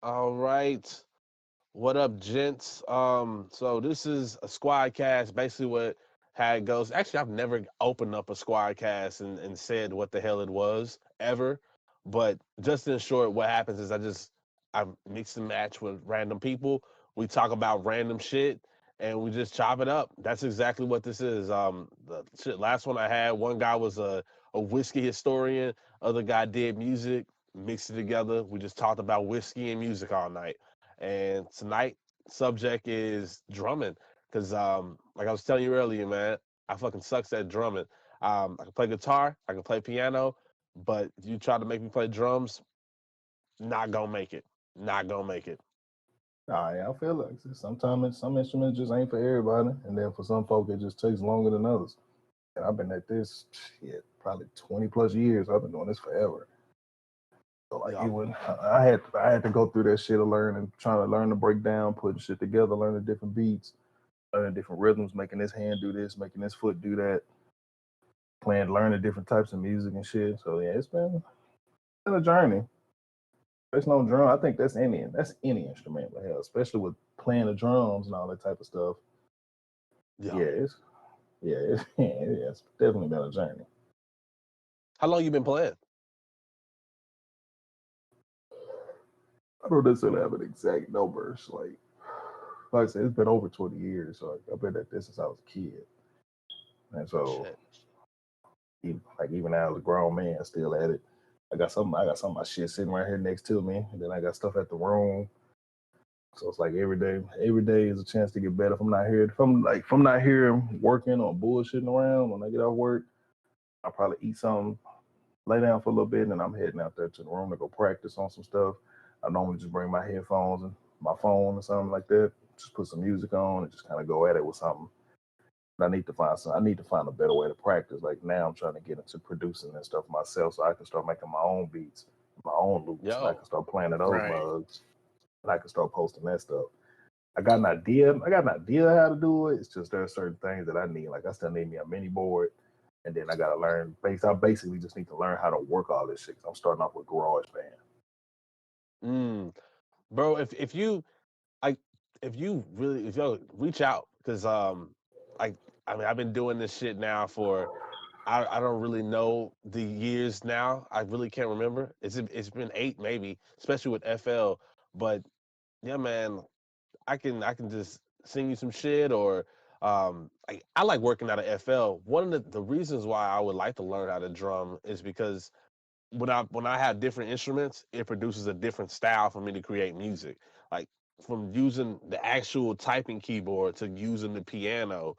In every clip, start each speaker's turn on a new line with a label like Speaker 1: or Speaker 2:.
Speaker 1: All right. What up, gents? So this is a squadcast. Basically, how it goes. Actually, I've never opened up a squadcast and said what the hell it was ever. But just in short, what happens is I mix and match with random people. We talk about random shit and we just chop it up. That's exactly what this is. The shit, last one I had, one guy was a whiskey historian, other guy did music, mixed it together. We just talked about whiskey and music all night. And tonight, subject is drumming. Cause like I was telling you earlier, man, I fucking sucks at drumming. I can play guitar, I can play piano, but if you try to make me play drums, not gonna make it. Not gonna make it.
Speaker 2: Yeah, I feel like sometimes some instruments just ain't for everybody, and then for some folk it just takes longer than others. And I've been at this shit probably 20 plus years. I've been doing this forever. So like
Speaker 1: Yeah.
Speaker 2: even I had to go through that shit of learning, trying to learn to break down, putting shit together, learning different beats, learning different rhythms, making this hand do this, making this foot do that, learning different types of music and shit. So yeah, it's been a journey. There's no drum. I think that's any instrument, but hell, especially with playing the drums and all that type of stuff.
Speaker 1: Yeah.
Speaker 2: Yeah, it's definitely been a journey.
Speaker 1: How long you been playing?
Speaker 2: I don't necessarily have an exact number. So like I said, it's been over 20 years. So I've been at this since I was a kid, and so
Speaker 1: Shit.
Speaker 2: even now as a grown man, still at it. I got some of my shit sitting right here next to me, and then I got stuff at the room. So it's like every day is a chance to get better. If I'm not here working or bullshitting around when I get off work, I'll probably eat something, lay down for a little bit, and then I'm heading out there to the room to go practice on some stuff. I normally just bring my headphones and my phone or something like that. Just put some music on and just kind of go at it with something. But I need to find a better way to practice. Like now, I'm trying to get into producing and stuff myself, so I can start making my own beats, my own loops, and I
Speaker 1: Yo.
Speaker 2: can start playing at those
Speaker 3: Right.
Speaker 2: mugs, and I can start posting that stuff. I got an idea. I got an idea how to do it. It's just there are certain things that I need. Like I still need me a mini board, and then I gotta learn. I basically just need to learn how to work all this shit. 'Cause I'm starting off with GarageBand.
Speaker 1: Mm. Bro, if you like if you really if you reach out because like I mean I've been doing this shit now for I don't really know the years now. I really can't remember. It's been 8 maybe, especially with FL. But yeah, man, I can just sing you some shit or I like working out of FL. One of the reasons why I would like to learn how to drum is because when I have different instruments, it produces a different style for me to create music. Like from using the actual typing keyboard to using the piano,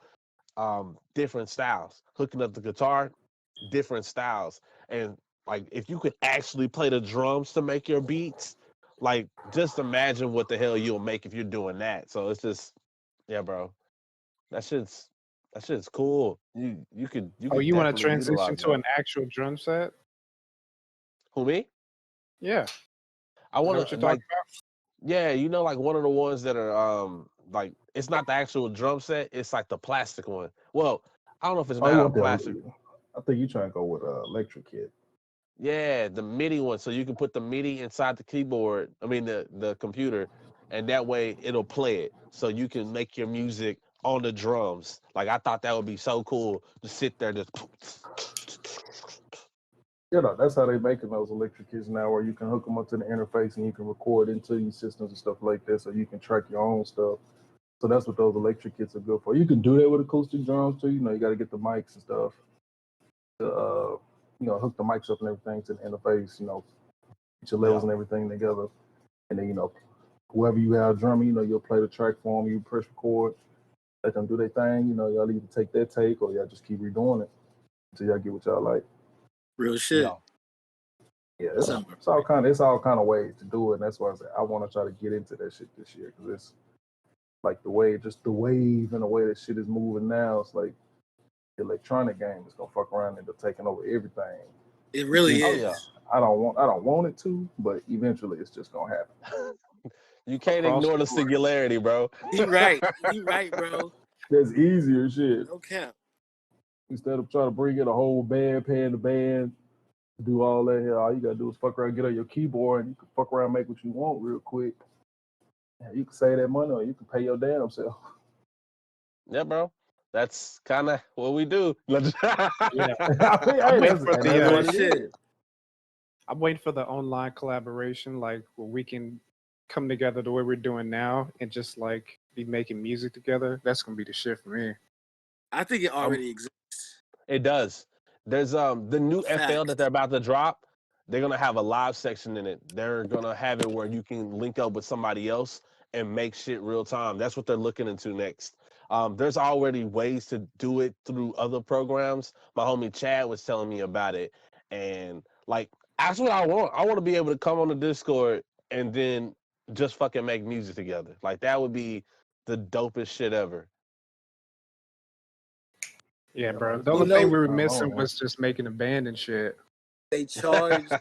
Speaker 1: different styles. Hooking up the guitar, different styles. And like if you could actually play the drums to make your beats, like just imagine what the hell you'll make if you're doing that. So it's just yeah, bro. That shit's that shit's cool. You
Speaker 3: Oh,
Speaker 1: could
Speaker 3: you want to
Speaker 1: definitely
Speaker 3: transition
Speaker 1: utilize
Speaker 3: to
Speaker 1: that.
Speaker 3: an actual drum set?
Speaker 1: Who me?
Speaker 3: Yeah.
Speaker 1: I
Speaker 3: Is that
Speaker 1: want
Speaker 3: what
Speaker 1: to
Speaker 3: you're
Speaker 1: like
Speaker 3: talking about?
Speaker 1: yeah, like one of the ones that are like it's not the actual drum set, it's like the plastic one. Well, I don't know if it's
Speaker 2: Oh, you
Speaker 1: made out
Speaker 2: want
Speaker 1: of plastic.
Speaker 2: the? I think you trying to go with electric kit.
Speaker 1: Yeah, the MIDI one, so you can put the MIDI inside the keyboard. I mean the computer, and that way it'll play it. So you can make your music on the drums. Like I thought that would be so cool to sit there just.
Speaker 2: That's how they making those electric kits now, where you can hook them up to the interface and you can record into these systems and stuff like that, so you can track your own stuff. So that's what those electric kits are good for. You can do that with acoustic drums too. You got to get the mics and stuff to hook the mics up and everything to the interface. Get your levels
Speaker 1: Yeah,
Speaker 2: and everything together, and then whoever you have drumming, you'll play the track for them. You press record, let them do their thing. Y'all either take that take or y'all just keep redoing it until y'all get what y'all like.
Speaker 3: Real shit.
Speaker 1: yeah.
Speaker 2: Yeah,
Speaker 3: That
Speaker 2: it's,
Speaker 3: sounds
Speaker 2: it's all kind of ways to do it, and that's why I said I want to try to get into that shit this year because it's like the wave and the way that shit is moving now. It's like the electronic game is gonna fuck around and taking over everything.
Speaker 3: It really
Speaker 1: Oh yeah.
Speaker 3: is.
Speaker 2: I don't want it to, but eventually it's just gonna happen.
Speaker 1: You can't
Speaker 3: Across
Speaker 1: ignore
Speaker 3: the
Speaker 1: the
Speaker 3: board.
Speaker 1: singularity, bro.
Speaker 3: You right. You right, bro.
Speaker 2: That's easier shit.
Speaker 3: No cap.
Speaker 2: Instead of trying to bring in a whole band, paying the band, do all that here. All you gotta do is fuck around, get on your keyboard, and you can fuck around, make what you want real quick. You can save that money, or you can pay your damn self.
Speaker 1: Yeah, bro. That's kind of what we do.
Speaker 3: Yeah.
Speaker 2: I mean,
Speaker 3: I'm
Speaker 2: hey,
Speaker 3: waiting
Speaker 2: that's,
Speaker 3: for
Speaker 2: and
Speaker 3: the
Speaker 2: that's what it
Speaker 3: shit.
Speaker 2: is.
Speaker 3: I'm waiting for the online collaboration, like where we can come together the way we're doing now and just like be making music together. That's gonna be the shit for me.
Speaker 4: I think it already exists.
Speaker 1: It does. There's the new FL that
Speaker 4: Facts.
Speaker 1: they're about to drop. They're gonna have a live section in it. They're gonna have it where you can link up with somebody else and make shit real time. That's what they're looking into next. There's already ways to do it through other programs. My homie Chad was telling me about it, and like that's what I want. I want to be able to come on the Discord and then just fucking make music together. Like that would be the dopest shit ever.
Speaker 3: Yeah, bro. The
Speaker 4: You
Speaker 3: only thing
Speaker 4: know,
Speaker 3: we were
Speaker 2: I don't
Speaker 3: missing
Speaker 2: know,
Speaker 3: was just making a band and shit.
Speaker 4: they charge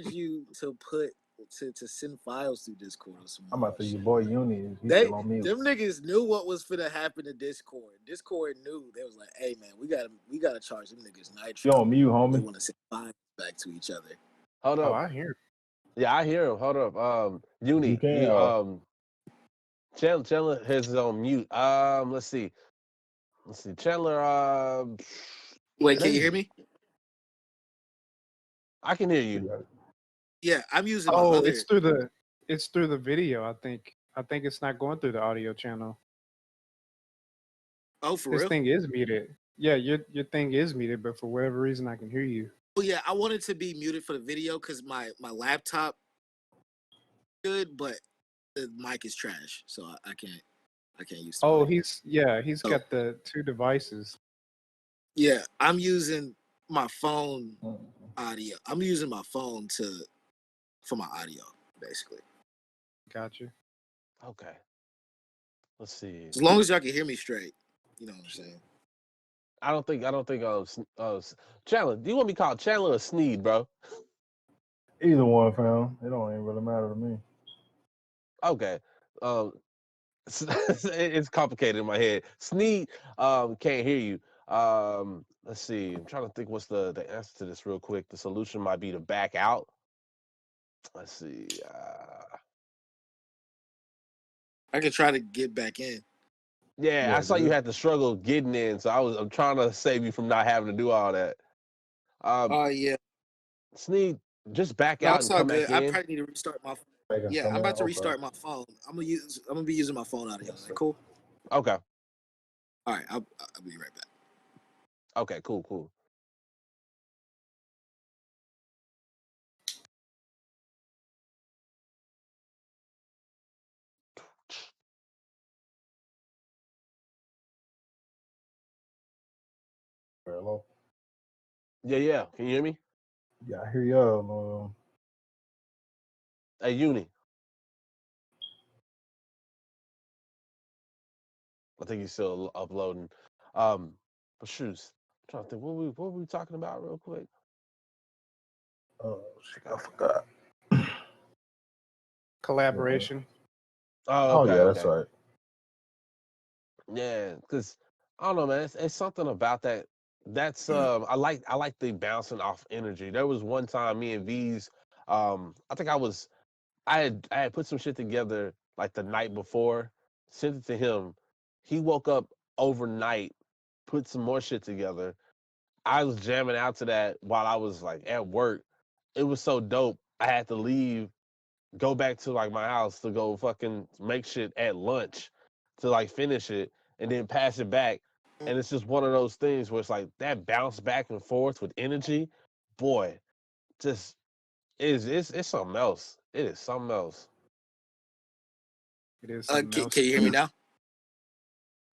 Speaker 4: you to put to send files through Discord or some
Speaker 2: I'm about to say
Speaker 4: shit.
Speaker 2: your boy Uni. He's
Speaker 4: They
Speaker 2: still on mute.
Speaker 4: them niggas knew what was finna happen to Discord. Discord knew. They was like, hey man, we gotta charge them niggas nitro.
Speaker 2: You on mute,
Speaker 4: They
Speaker 2: homie?
Speaker 4: want to send files back to each other.
Speaker 1: Hold
Speaker 3: Oh,
Speaker 1: up.
Speaker 3: I hear.
Speaker 1: Yeah, I hear him. Hold up. Uni,
Speaker 2: You can.
Speaker 1: you Chandler has his on mute. Let's see. Chandler,
Speaker 4: Wait, can you hear me?
Speaker 1: I can hear you.
Speaker 4: Yeah, I'm using my
Speaker 3: Oh,
Speaker 4: other.
Speaker 3: it's through the video. I think it's not going through the audio channel.
Speaker 4: Oh, for
Speaker 3: This
Speaker 4: real?
Speaker 3: thing is muted. Yeah, your thing is muted, but for whatever reason, I can hear you.
Speaker 4: Oh yeah, I wanted to be muted for the video because my laptop good, but the mic is trash, so I can't use. The
Speaker 3: Oh,
Speaker 4: mic.
Speaker 3: he's got the two devices.
Speaker 4: Yeah, I'm using my phone audio. I'm using my phone for my audio, basically.
Speaker 3: Gotcha.
Speaker 1: Okay. Let's see.
Speaker 4: As long as y'all can hear me straight, you know what I'm saying.
Speaker 1: I don't think Chandler. Do you want me called Chandler or Sneed, bro?
Speaker 2: Either one, fam. It don't even really matter to me.
Speaker 1: Okay. It's complicated in my head. Sneed can't hear you. Let's see. I'm trying to think what's the answer to this real quick. The solution might be to back out. Let's see.
Speaker 4: I can try to get back in.
Speaker 1: Yeah, I saw you had to struggle getting in, so I'm trying to save you from not having to do all that.
Speaker 4: Yeah.
Speaker 1: Sneed, just back
Speaker 4: No,
Speaker 1: out
Speaker 4: it's
Speaker 1: and
Speaker 4: all
Speaker 1: come
Speaker 4: good.
Speaker 1: back
Speaker 4: I
Speaker 1: in.
Speaker 4: probably need to restart my phone. Yeah, I'm about to restart my phone. I'm gonna be using my phone audio. Is that cool?
Speaker 1: Okay.
Speaker 4: All right, I'll be right back.
Speaker 1: Okay, cool.
Speaker 2: Hello.
Speaker 1: Yeah. Can you hear me?
Speaker 2: Yeah, I hear y'all.
Speaker 1: Hey, Uni. I think he's still uploading. But shoes. I'm trying to think. What were we talking about real quick?
Speaker 2: Oh shit, I forgot.
Speaker 3: Collaboration.
Speaker 1: Oh, okay,
Speaker 2: yeah, that's right.
Speaker 1: Yeah, because I don't know, man. It's something about that. That's I like the bouncing off energy. There was one time me and V's, I think I had put some shit together like the night before, sent it to him. He woke up overnight, put some more shit together. I was jamming out to that while I was like at work. It was so dope. I had to leave, go back to like my house to go fucking make shit at lunch to like finish it and then pass it back. And it's just one of those things where it's like that bounce back and forth with energy, boy, just it's something else. It is something else.
Speaker 3: It is something else.
Speaker 4: Can you hear me now?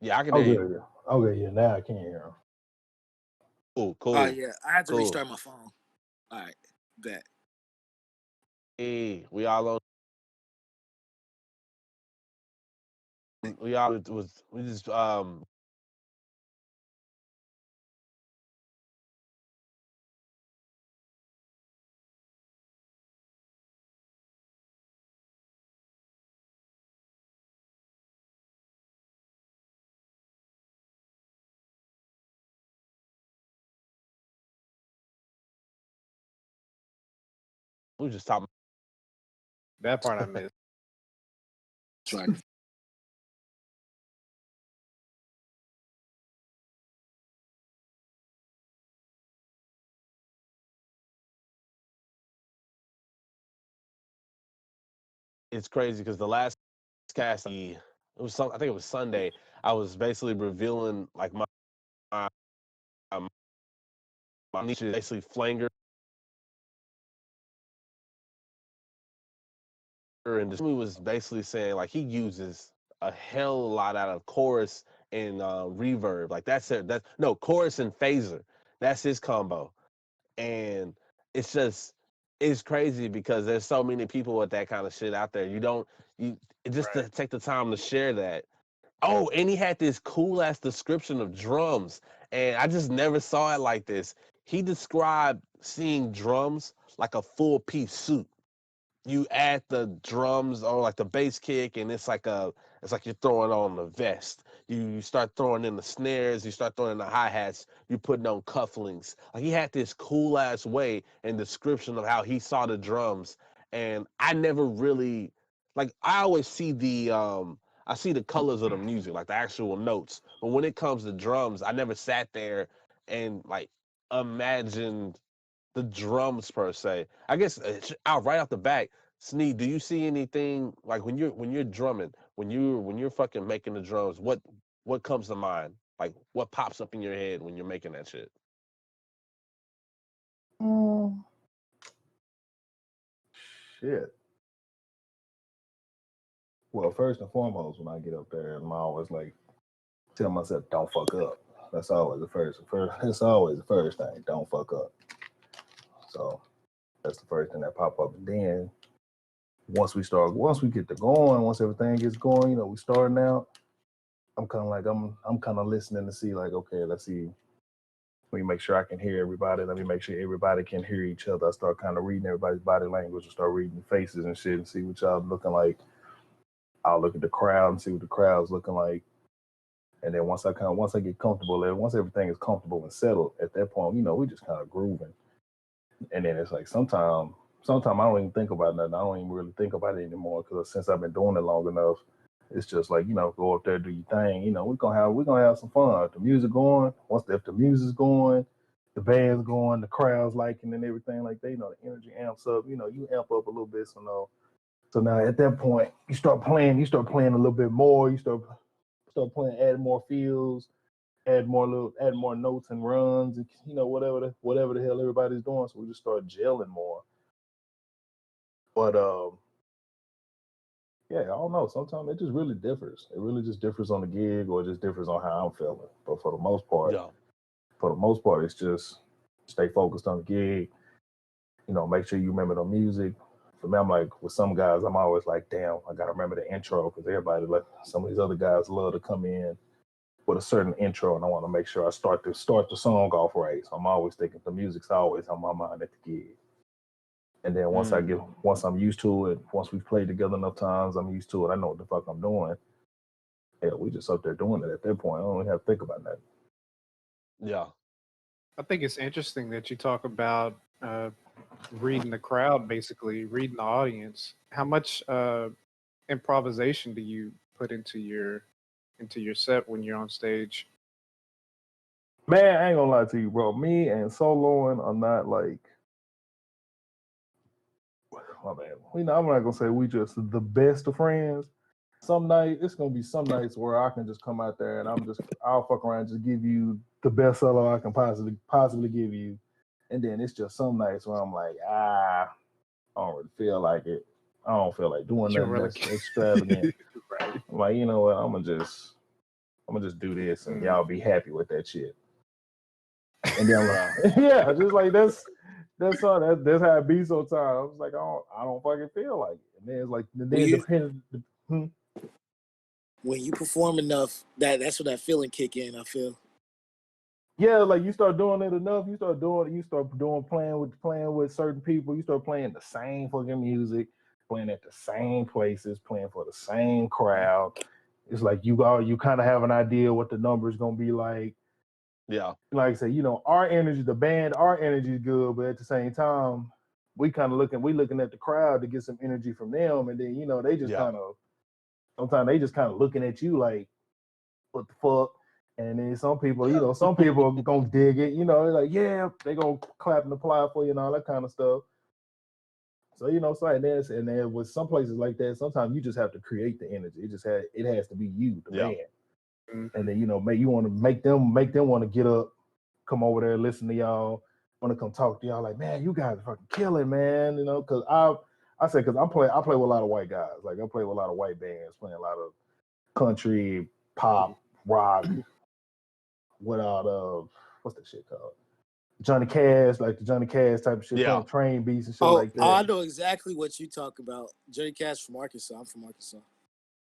Speaker 1: Yeah, I can hear you.
Speaker 2: Okay, yeah, now I can hear him.
Speaker 1: Cool.
Speaker 4: Yeah, I had to restart my phone. All right, bet.
Speaker 1: Hey, we all on. We just We just talking.
Speaker 3: That part I missed.
Speaker 4: Right.
Speaker 1: It's crazy because the last cast, it was I think it was Sunday. I was basically revealing like my, my niche is basically flanger, and this movie was basically saying like he uses a hell of a lot out of chorus and reverb. Like that's it. That's no chorus and phaser. That's his combo, and it's just it's crazy because there's so many people with that kind of shit out there. You just to take the time to share that. Oh, and he had this cool ass description of drums, and I just never saw it like this. He described seeing drums like a full piece suit. You add the drums or like the bass kick, and it's like you're throwing on the vest. You start throwing in the snares, you start throwing in the hi-hats, you putting on cufflinks. Like he had this cool ass way and description of how he saw the drums. And I never really like I always see I see the colors of the music, like the actual notes. But when it comes to drums, I never sat there and like imagined the drums per se. I guess out right off the back, Sneed, do you see anything like when you're drumming, when you're fucking making the drums? What comes to mind? Like what pops up in your head when you're making that shit?
Speaker 2: Shit. Well, first and foremost, when I get up there, I'm always like, tell myself, don't fuck up. That's always the first. It's always the first thing. Don't fuck up. So that's the first thing that pop up. And then once we get to going, once everything gets going, you know, we starting out. I'm kind of like I'm kind of listening to see like, okay, let's see. Let me make sure I can hear everybody. Let me make sure everybody can hear each other. I start kind of reading everybody's body language and start reading faces and shit and see what y'all looking like. I'll look at the crowd and see what the crowd's looking like. And then once I get comfortable there, once everything is comfortable and settled, at that point, you know, we just kind of grooving. And then it's like sometimes I don't even think about nothing. I don't even really think about it anymore because since I've been doing it long enough, it's just like, you know, go up there, do your thing. You know, we're gonna have some fun. If the music going, if the music's going, the band's going, the crowd's liking and everything like that, you know, the energy amps up. You know, you amp up a little bit. So now at that point, you start playing a little bit more. You start playing, add more feels, add more notes and runs, and you know, whatever the hell everybody's doing. So we just start gelling more. But yeah, I don't know. Sometimes it just really differs. It really just differs on the gig, or it just differs on how I'm feeling. But for the most part, it's just stay focused on the gig. You know, make sure you remember the music. For me, I'm like with some guys, I'm always like, damn, I gotta remember the intro because everybody like some of these other guys love to come in with a certain intro, and I want to make sure I start the song off right. So I'm always thinking the music's always on my mind at the gig. And then once I'm used to it, once we've played together enough times, I'm used to it. I know what the fuck I'm doing. Yeah, we just up there doing it at that point. I don't even have to think about that.
Speaker 1: Yeah.
Speaker 3: I think it's interesting that you talk about reading the crowd, basically reading the audience. How much improvisation do you put into your set when you're on stage?
Speaker 2: Man, I ain't gonna lie to you, bro. Me and soloing are not like, my bad. I'm not gonna say we just the best of friends. It's gonna be some nights where I can just come out there and I'll fuck around and just give you the best solo I can possibly give you. And then it's just some nights where I'm like, I don't really feel like it. I don't feel like doing nothing that's extravagant.
Speaker 3: Right.
Speaker 2: I'm like, you know what? I'm gonna just do this and y'all be happy with that shit. And then I'm like, yeah, just like that's how it be sometimes. I was like, I don't fucking feel like it. And then it's like
Speaker 4: when you perform enough, that's when that feeling kick in, I feel.
Speaker 2: Yeah, like you start doing it enough, playing with certain people, you start playing the same fucking music, playing at the same places, playing for the same crowd. It's like you kind of have an idea what the number is gonna be like.
Speaker 1: Yeah.
Speaker 2: Like I say, you know, our energy is good, but at the same time, we looking at the crowd to get some energy from them, and then they just kind of sometimes they just kind of looking at you like, what the fuck? And then some people are gonna dig it, they're like, yeah, they gonna clap and apply for you and all that kind of stuff. So and then with some places like that, sometimes you just have to create the energy. It has to be you, the man. Mm-hmm. And then you want to make them want to get up, come over there, listen to y'all, want to come talk to y'all. Like, man, you guys are fucking killing, man. Because I play with a lot of white guys. Like I play with a lot of white bands, playing a lot of country, pop, rock. What's that shit called? Johnny Cash, like the Johnny Cash type of shit, playing train beats and shit like that.
Speaker 4: Oh, I know exactly what you talk about. Johnny Cash from Arkansas. I'm from Arkansas.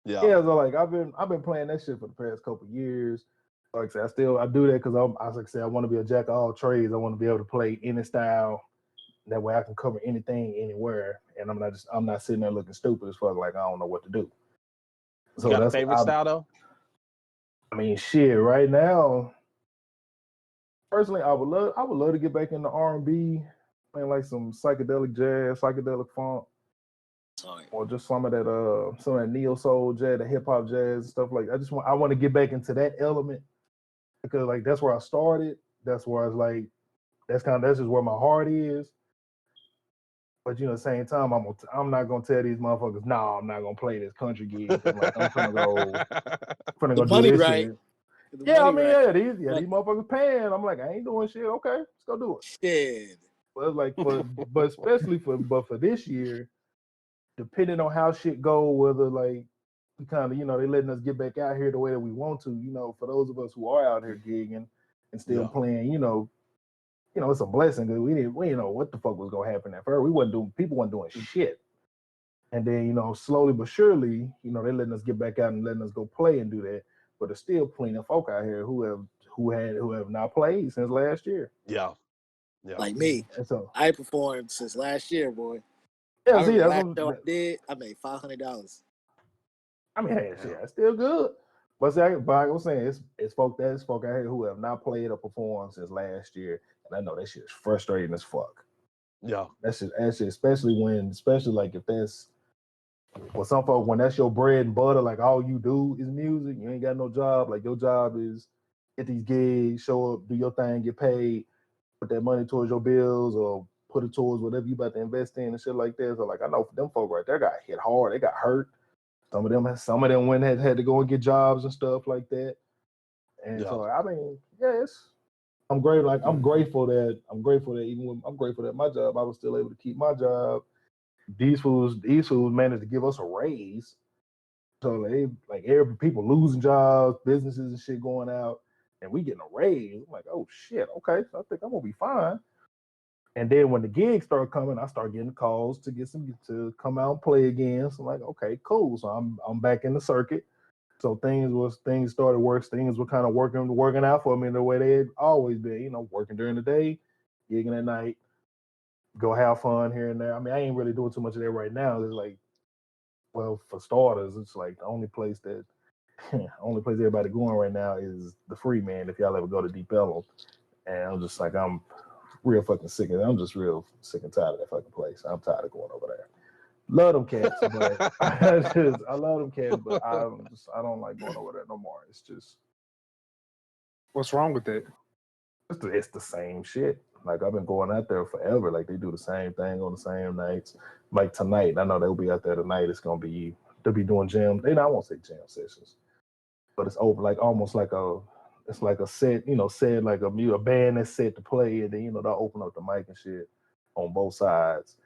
Speaker 2: Yeah. So like I've been playing that shit for the past couple of years. Like I said, I do that because I want to be a jack of all trades. I want to be able to play any style. That way I can cover anything, anywhere, and I'm not sitting there looking stupid as fuck like I don't know what to do.
Speaker 1: So you got a favorite style though?
Speaker 2: I mean, shit. Right now, personally, I would love to get back into R&B, playing like some psychedelic jazz, psychedelic funk, or just some of that neo soul jazz, the hip hop jazz stuff. Like I want to get back into that element because like that's where I started. That's where I was like, that's just where my heart is. But at the same time, I'm not gonna tell these motherfuckers, no, I'm not gonna play this country gig. Like I'm gonna go do this shit. Yeah, these motherfuckers paying. I'm like, I ain't doing shit. Okay, let's go do it.
Speaker 4: Shit.
Speaker 2: But especially for this year, depending on how shit go, whether like we kind of they letting us get back out here the way that we want to. For those of us who are out here gigging and still playing, it's a blessing because we didn't know what the fuck was gonna happen at first. People wasn't doing shit. And then, slowly but surely, they letting us get back out and letting us go play and do that. But there's still plenty of folk out here who have not played since last year.
Speaker 1: Yeah.
Speaker 4: Like me. So I performed since last year, boy.
Speaker 2: Yeah,
Speaker 4: I did. I made $500.
Speaker 2: I mean, hey, shit, that's still good. But like I was saying, it's folk out here who have not played or performed since last year. And I know that shit is frustrating as fuck.
Speaker 1: Yeah.
Speaker 2: That's just especially like if that's well, some folk, when that's your bread and butter, like all you do is music, you ain't got no job. Like your job is get these gigs, show up, do your thing, get paid, put that money towards your bills or put it towards whatever you about to invest in and shit like that. So like I know them folk right there got hit hard, they got hurt. Some of them went had to go and get jobs and stuff like that. And so I mean, I'm grateful that my job, I was still able to keep my job. These fools managed to give us a raise. So every people losing jobs, businesses and shit going out, and we getting a raise. I'm like, oh shit, okay, so I think I'm gonna be fine. And then when the gigs start coming, I start getting calls to come out and play again. So I'm like, okay, cool. So I'm back in the circuit. So things were kind of working out for me in the way they had always been, working during the day, gigging at night, go have fun here and there. I mean, I ain't really doing too much of that right now. It's like, well, for starters, it's like the only place everybody going right now is the Free Man, if y'all ever go to Deep Ellum. And I'm just like, I'm real fucking sick of it. I'm just real sick and tired of that fucking place. I'm tired of going over there. Love them cats, but I love them cats, but I don't like going over there no more. It's just,
Speaker 3: what's wrong with it?
Speaker 2: It's the same shit. Like I've been going out there forever. Like they do the same thing on the same nights. Like tonight, I know they'll be out there tonight. They'll be doing jam. I won't say jam sessions, but it's over like almost like it's like a set, set like a band that's set to play, and then they'll open up the mic and shit on both sides.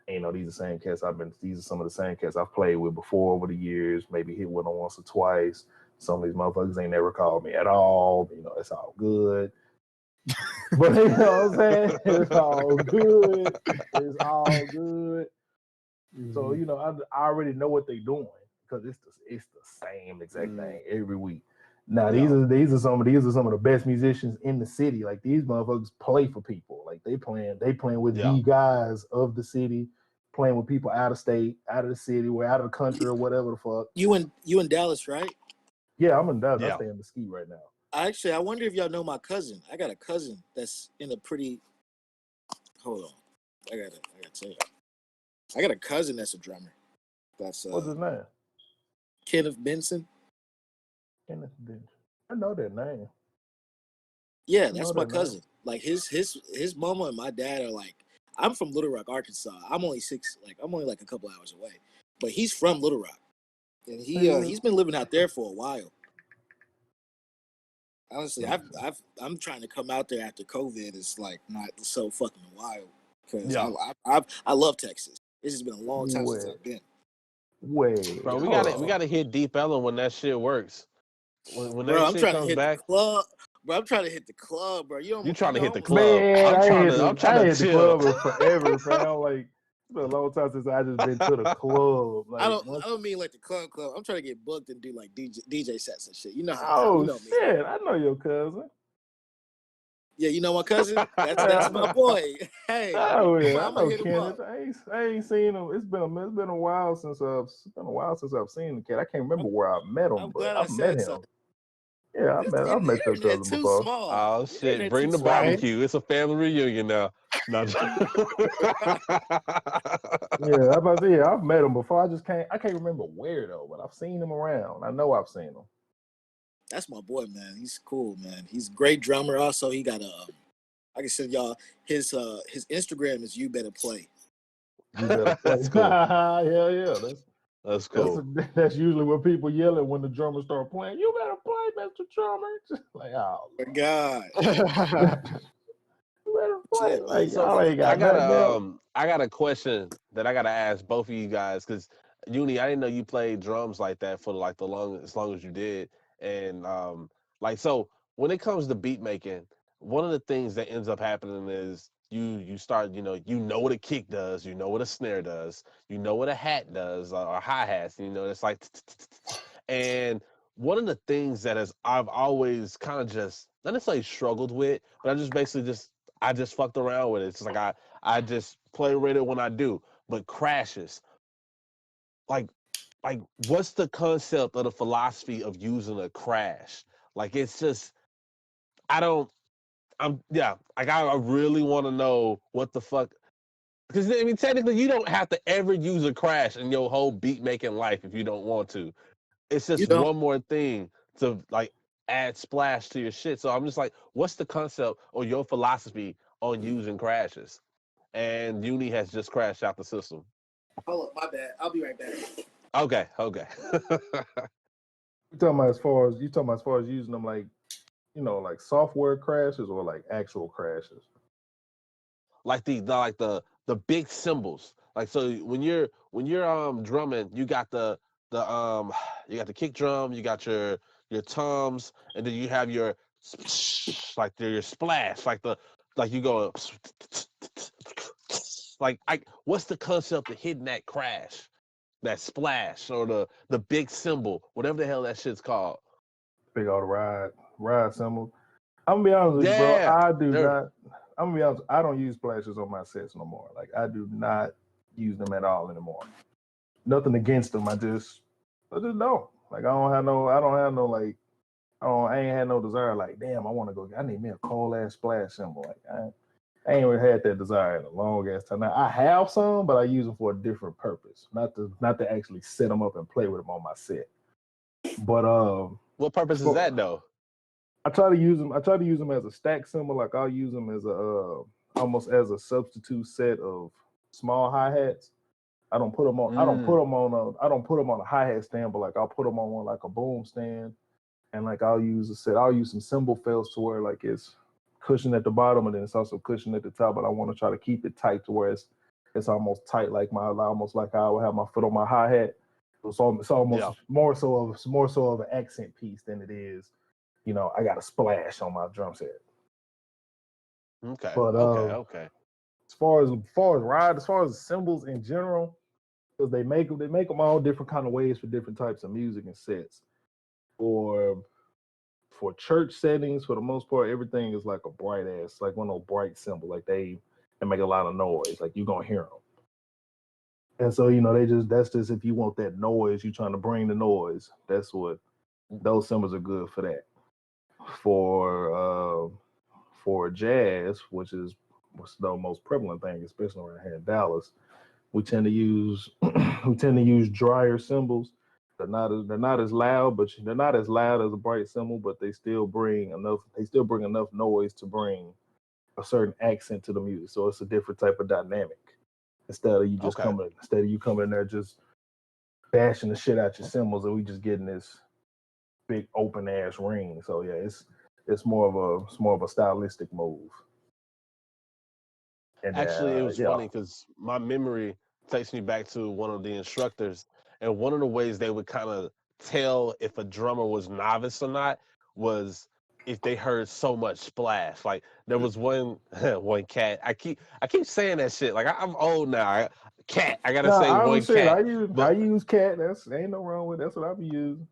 Speaker 2: And, these are some of the same cats I've played with before over the years, maybe hit with them once or twice. Some of these motherfuckers ain't never called me at all. It's all good. But you know what I'm saying? It's all good. It's all good. Mm-hmm. So, I already know what they're doing because it's the same exact thing every week. Now these are some of the best musicians in the city. Like these motherfuckers play for people. Like they playing with the guys of the city, playing with people out of state, out of the city, or out of the country or whatever the fuck.
Speaker 4: You in Dallas, right?
Speaker 2: Yeah, I'm in Dallas. I stay in Mesquite right now.
Speaker 4: Actually, I wonder if y'all know my cousin. I got a cousin that's in a pretty. Hold on. I gotta tell you. I got a cousin that's a drummer. That's
Speaker 2: What's his name?
Speaker 4: Kenneth Benson.
Speaker 2: Kenneth Benson. I know that name.
Speaker 4: Yeah, that's my cousin. Like his mama and my dad are like. I'm from Little Rock, Arkansas. I'm only like a couple hours away, but he's from Little Rock, and he's been living out there for a while. Honestly, I'm trying to come out there after COVID. It's like not so fucking wild because I love Texas. It's just been a long time since I've been.
Speaker 1: Bro, we gotta hit Deep Ellum when that shit works. When
Speaker 4: Bro,
Speaker 1: that
Speaker 4: I'm
Speaker 1: shit
Speaker 4: trying
Speaker 1: comes
Speaker 4: to hit
Speaker 1: back.
Speaker 4: the club. Bro, I'm trying to hit the club, bro.
Speaker 1: You trying to hit the
Speaker 2: club? Man,
Speaker 1: I'm trying
Speaker 2: I
Speaker 1: to
Speaker 2: hit the club in forever, fam. Like it's been a long time since I just been to the club. Like
Speaker 4: I don't mean like the club. I'm trying to get booked and do like DJ sets and shit. You know how?
Speaker 2: Oh
Speaker 4: you know
Speaker 2: shit!
Speaker 4: Me.
Speaker 2: I know your cousin.
Speaker 4: Yeah, you know my cousin. That's my boy. Hey,
Speaker 2: oh yeah,
Speaker 4: I'm
Speaker 2: I know
Speaker 4: hit
Speaker 2: Kenneth. I ain't seen him. It's been a while since I've seen the kid. I can't remember where I met him, but I've met him.
Speaker 4: So.
Speaker 2: Yeah, I've met your cousin before.
Speaker 4: Small.
Speaker 1: Oh shit! Bring the barbecue. It's a family reunion now. No,
Speaker 2: yeah, I'm about to say, I've met him before. I can't remember where though, but I've seen him around. I know I've seen him.
Speaker 4: That's my boy, man. He's cool, man. He's a great drummer. Also, he got I can send y'all his Instagram is You Better Play.
Speaker 2: You better play.
Speaker 1: That's cool.
Speaker 2: Hell yeah,
Speaker 1: that's cool.
Speaker 2: That's usually what people yelling when the drummers start playing. You better play, Mr. Drummer. Like, oh
Speaker 4: my God.
Speaker 2: You better play. Like,
Speaker 1: so
Speaker 2: I
Speaker 1: got a question that I gotta ask both of you guys because Yuni, I didn't know you played drums like that for like as long as you did, and like so when it comes to beat making, one of the things that ends up happening is you start you know what a kick does, you know what a snare does, you know what a hat does or hi-hats, it's like and one of the things that I've always kind of just not necessarily struggled with, but I just fucked around with it. It's like I just play with it when I do, but crashes. Like what's the concept of the philosophy of using a crash? Like it's just I really want to know what the fuck. Because I mean, technically, you don't have to ever use a crash in your whole beat making life if you don't want to. It's just one more thing to like add splash to your shit. So I'm just like, what's the concept or your philosophy on using crashes? And Uni has just crashed out the system.
Speaker 4: Hold up, my bad. I'll be right back.
Speaker 1: Okay.
Speaker 2: You talking about as far as using them like, like software crashes or like actual crashes?
Speaker 1: Like the big cymbals. Like so when you're drumming, you got the kick drum, you got your toms, and then you have your like your splash, like you go like what's the concept of hitting that crash, that splash, or the big cymbal, whatever the hell that shit's called.
Speaker 2: Big old ride cymbal. I'm gonna be honest with you, bro. I do not. I'm gonna be honest. I don't use splashes on my sets no more. Like I do not use them at all anymore. Nothing against them. I just don't. Like I ain't had no desire. Like damn, I need me a cold ass splash cymbal. Like I ain't really had that desire in a long ass time. Now I have some, but I use them for a different purpose. Not to actually set them up and play with them on my set. But
Speaker 1: what purpose is that though?
Speaker 2: I try to use them as a stack cymbal. Like I'll use them as almost as a substitute set of small hi-hats. I don't put them on a hi-hat stand, but like I'll put them on one like a boom stand, and like I'll use some cymbal fells to where like it's cushion at the bottom and then it's also cushion at the top. But I want to try to keep it tight to where it's almost tight, like almost like I would have my foot on my hi-hat. It's almost more so of an accent piece than it is. I got a splash on my drum set.
Speaker 1: Okay.
Speaker 2: But
Speaker 1: okay.
Speaker 2: As far as cymbals in general, because they make them all different kind of ways for different types of music and sets. For church settings, for the most part, everything is like a bright ass, like one of those bright cymbals. Like they make a lot of noise. Like you're gonna hear them. And so that's just if you want that noise, you're trying to bring the noise. That's what those cymbals are good for that. For jazz, which is what's the most prevalent thing, especially around here in Dallas. We tend to use we tend to use drier cymbals. They're not as loud, but they're not as loud as a bright cymbal, but they still bring enough. They still bring enough noise to bring a certain accent to the music. So it's a different type of dynamic.
Speaker 1: Okay.
Speaker 2: Instead of you coming in there just bashing the shit out your cymbals, and we just getting this big open ass ring. So yeah, it's more of a stylistic move. And
Speaker 1: Actually, it was
Speaker 2: yeah,
Speaker 1: funny because my memory takes me back to one of the instructors, and one of the ways they would kind of tell if a drummer was novice or not was if they heard so much splash. Like there was one one cat. I keep saying that shit. Like I'm old now. Cat. I gotta
Speaker 2: no,
Speaker 1: say
Speaker 2: I don't
Speaker 1: one
Speaker 2: say it.
Speaker 1: cat.
Speaker 2: I
Speaker 1: But
Speaker 2: use cat. That's ain't no wrong with. That's what I be using.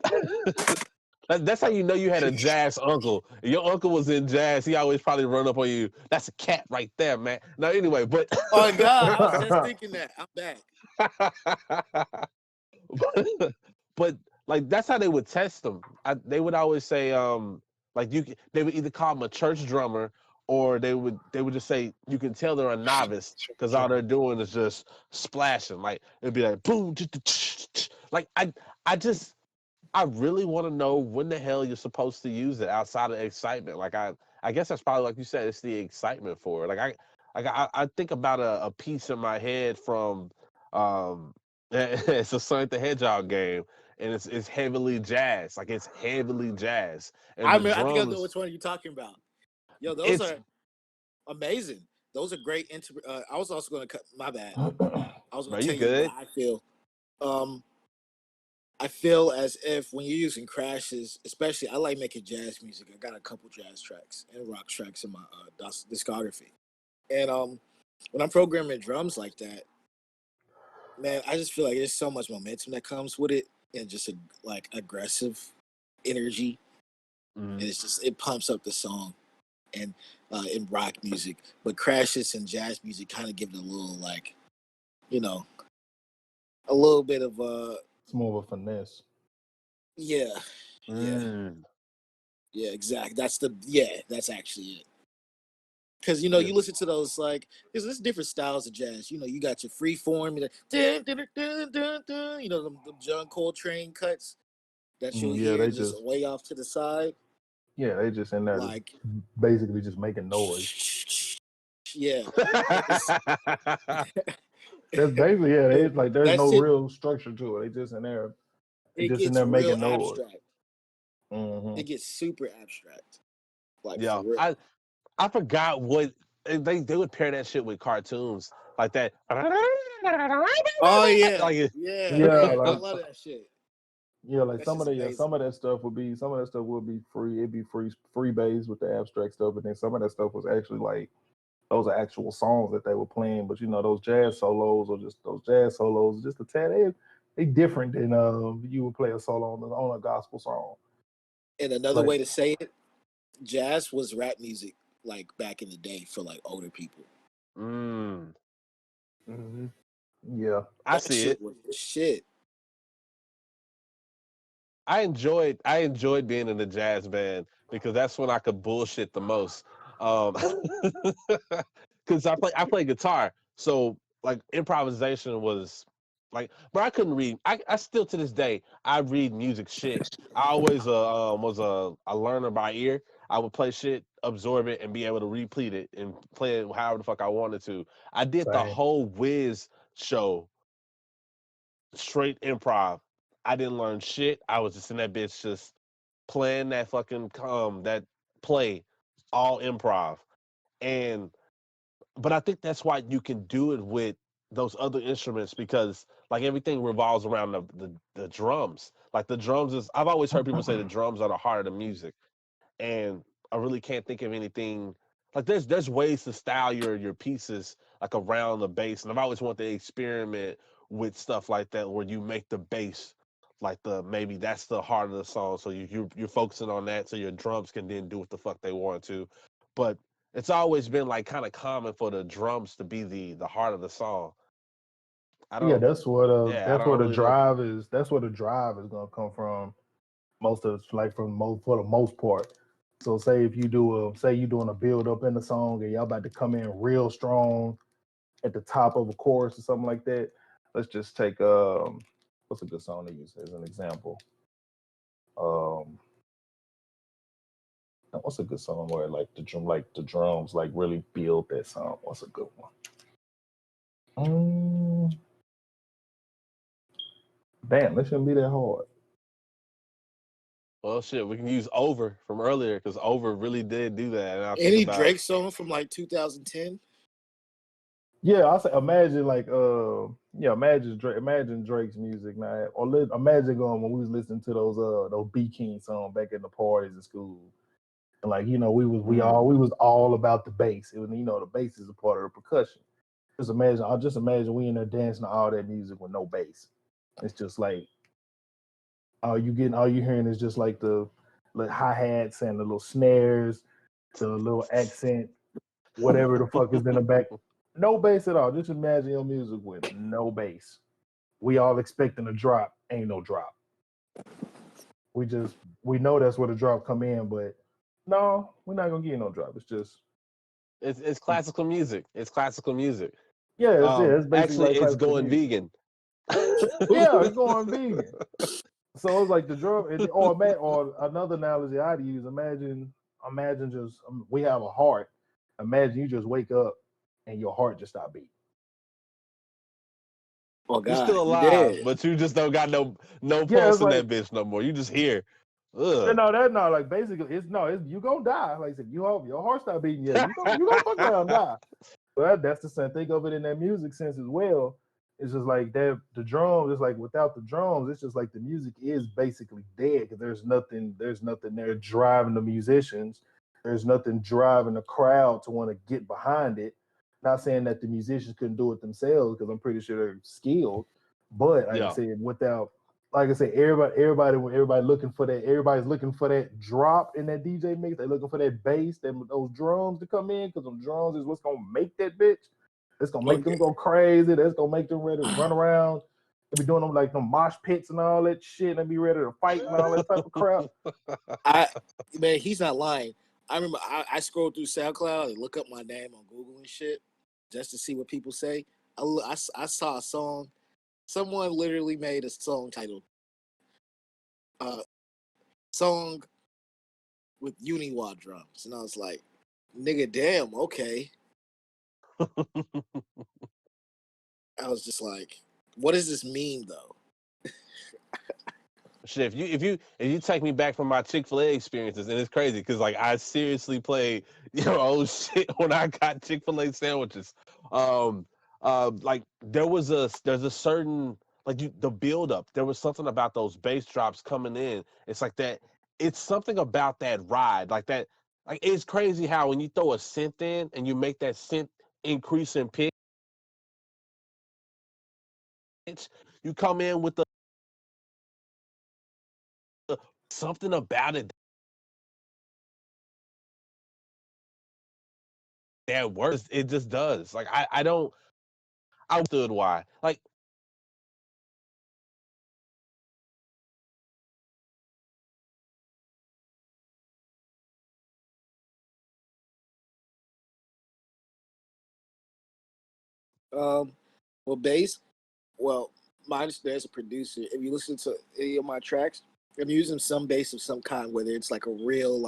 Speaker 1: that's how you know you had a jazz uncle. If your uncle was in jazz, he always probably run up on you. That's a cat right there, man. Now anyway, but
Speaker 4: Oh God, I was just thinking that. I'm back.
Speaker 1: but like that's how they would test them. They would always say, like they would either call them a church drummer or they would just say you can tell they're a novice because all they're doing is just splashing. Like it'd be like boom, like I really want to know when the hell you're supposed to use it outside of excitement. Like I guess that's probably like you said, it's the excitement for it. I think about a piece in my head from it's a Sonic the Hedgehog game, and it's heavily jazz. Like it's heavily jazz, and the
Speaker 4: I think I know
Speaker 1: drums.
Speaker 4: which one you're talking about. Yo, those
Speaker 1: It's
Speaker 4: are amazing. Those are great. I was also going to cut. My bad. I was going
Speaker 1: bro,
Speaker 4: to
Speaker 1: you
Speaker 4: tell you
Speaker 1: good?
Speaker 4: why I feel. Um, I feel as if when you're using crashes, especially I like making jazz music. I got a couple jazz tracks and rock tracks in my discography. And when I'm programming drums like that, man, I just feel like there's so much momentum that comes with it, and just like aggressive energy, and
Speaker 1: Mhm.
Speaker 4: it pumps up the song. And in rock music, but crashes and jazz music kind of give it a little like, you know, a little bit of
Speaker 2: It's more of a finesse.
Speaker 4: yeah, yeah,
Speaker 1: Mm.
Speaker 4: yeah, exactly. That's actually it. Because
Speaker 1: Yeah.
Speaker 4: you listen to those like there's different styles of jazz. You got your free form, dun, dun, dun, dun, dun, them John Coltrane cuts that you'll
Speaker 2: Yeah,
Speaker 4: hear just way off to the side,
Speaker 2: they just in there, just
Speaker 4: like
Speaker 2: basically just making noise.
Speaker 4: yeah, and it's
Speaker 2: That's basically They like there's
Speaker 4: that
Speaker 2: no
Speaker 4: shit.
Speaker 2: real structure to it. They
Speaker 4: It
Speaker 2: just in
Speaker 4: gets
Speaker 2: there
Speaker 4: real
Speaker 2: making noise.
Speaker 4: abstract.
Speaker 2: Hmm
Speaker 4: It gets super abstract, like for
Speaker 1: Yeah,
Speaker 4: real.
Speaker 1: I forgot what they would pair that shit with cartoons like that.
Speaker 4: Oh yeah,
Speaker 1: Like
Speaker 4: yeah,
Speaker 2: Yeah,
Speaker 4: yeah. I
Speaker 2: like
Speaker 4: love that shit.
Speaker 2: like
Speaker 4: That shit's amazing.
Speaker 2: some of that stuff would be some of that stuff would be free. It'd be free base with the abstract stuff, and then some of that stuff was actually like those are actual songs that they were playing. But those jazz solos or just those jazz solos, just a tad they different than you would play a solo on a gospel song.
Speaker 4: And another
Speaker 2: Like
Speaker 4: way to say it, jazz was rap music like back in the day for like older people.
Speaker 1: mm,
Speaker 3: Mm-hmm.
Speaker 2: yeah,
Speaker 1: I
Speaker 4: That
Speaker 1: see
Speaker 4: shit
Speaker 1: it.
Speaker 4: was the shit.
Speaker 1: I enjoyed being in the jazz band because that's when I could bullshit the most. Um, because I play guitar, so like improvisation was like, but I couldn't read. I still to this day I read music shit. I always was a learner by ear. I would play shit, absorb it, and be able to repeat it and play it however the fuck I wanted to. I did the
Speaker 2: same.
Speaker 1: whole Wiz show straight improv. I didn't learn shit. I was just in that bitch just playing that fucking that play all improv. And but I think that's why you can do it with those other instruments because like everything revolves around the drums. Like the drums is I've always heard people say the drums are the heart of the music. And I really can't think of anything like there's ways to style your pieces like around the bass, and I've always wanted to experiment with stuff like that where you make the bass like the maybe that's the heart of the song, so you're focusing on that, so your drums can then do what the fuck they want to. But it's always been like kind of common for the drums to be the heart of the song. I
Speaker 2: Yeah,
Speaker 1: don't, yeah, I
Speaker 2: that's where
Speaker 1: don't
Speaker 2: the
Speaker 1: really know.
Speaker 2: drive is. That's where the drive is gonna come from. Most of like for the most part. So say if you say you're doing a build up in the song and y'all about to come in real strong at the top of a chorus or something like that. Let's just take what's a good song to use as an example? What's a good song where the drums like really build that song? What's a good one? Damn, that shouldn't be that hard.
Speaker 1: Well, shit, we can use Over from earlier because Over really did do that. And I
Speaker 4: Any
Speaker 1: think about
Speaker 4: Drake song from like 2010?
Speaker 2: Yeah, I say imagine imagine Drake's music now, or imagine going when we was listening to those B King songs back in the parties in school, and like we was all about the bass. It was the bass is a part of the percussion. Just imagine we in there dancing to all that music with no bass. It's just like all you hearing is just like the hi hats and the little snares, the little accent, whatever the fuck is in the back. No bass at all. Just imagine your music with no bass. We all expecting a drop. Ain't no drop. We know that's where the drop come in, but no, we're not gonna get no drop. It's just
Speaker 1: it's classical music. It's classical music.
Speaker 2: It's basically
Speaker 1: actually
Speaker 2: like
Speaker 1: it's going
Speaker 2: music.
Speaker 1: vegan.
Speaker 2: Yeah, it's going vegan. So it's like the drum, or another analogy I'd use. Imagine just we have a heart. Imagine you just wake up and your heart just stop beating.
Speaker 4: Oh God,
Speaker 1: you're still alive, but you just don't got no pulse in that bitch no more. You just hear. Ugh.
Speaker 2: No, that's not like basically. It's you gonna die. Like I said, you hope your heart stop beating. Yeah, you gonna fuck around and die. But that's the same. Think of it in that music sense as well. It's just like that. The drums. It's like without the drums, it's just like the music is basically dead because there's nothing there driving the musicians. There's nothing driving the crowd to want to get behind it. Not saying that the musicians couldn't do it themselves because I'm pretty sure they're skilled. But like I said, everybody looking for that. Everybody's looking for that drop in that DJ mix. They're looking for that bass, those drums to come in because them drums is what's gonna make that bitch. It's gonna make them go crazy. That's gonna make them ready to run around. They be doing them like them mosh pits and all that shit. And they be ready to fight and all that type of crap.
Speaker 4: Man, he's not lying. I remember I scrolled through SoundCloud and look up my name on Google and shit just to see what people say. I saw a song. Someone literally made a song titled "Song with Yuni Wa drums," and I was like, "Nigga, damn, okay." I was just like, "What does this mean, though?"
Speaker 1: Shit, if you take me back from my Chick-fil-A experiences, and it's crazy because like I seriously played old shit when I got Chick-fil-A sandwiches. Like there's a certain the build up. There was something about those bass drops coming in. It's like that. It's something about that ride, like that. Like it's crazy how when you throw a synth in and you make that synth increase in pitch, you come in with something about it that works. It just does. Like I don't. I understood why. Like
Speaker 4: Well, bass. Well, my understanding as a producer, if you listen to any of my tracks, I'm using some bass of some kind, whether it's like a real,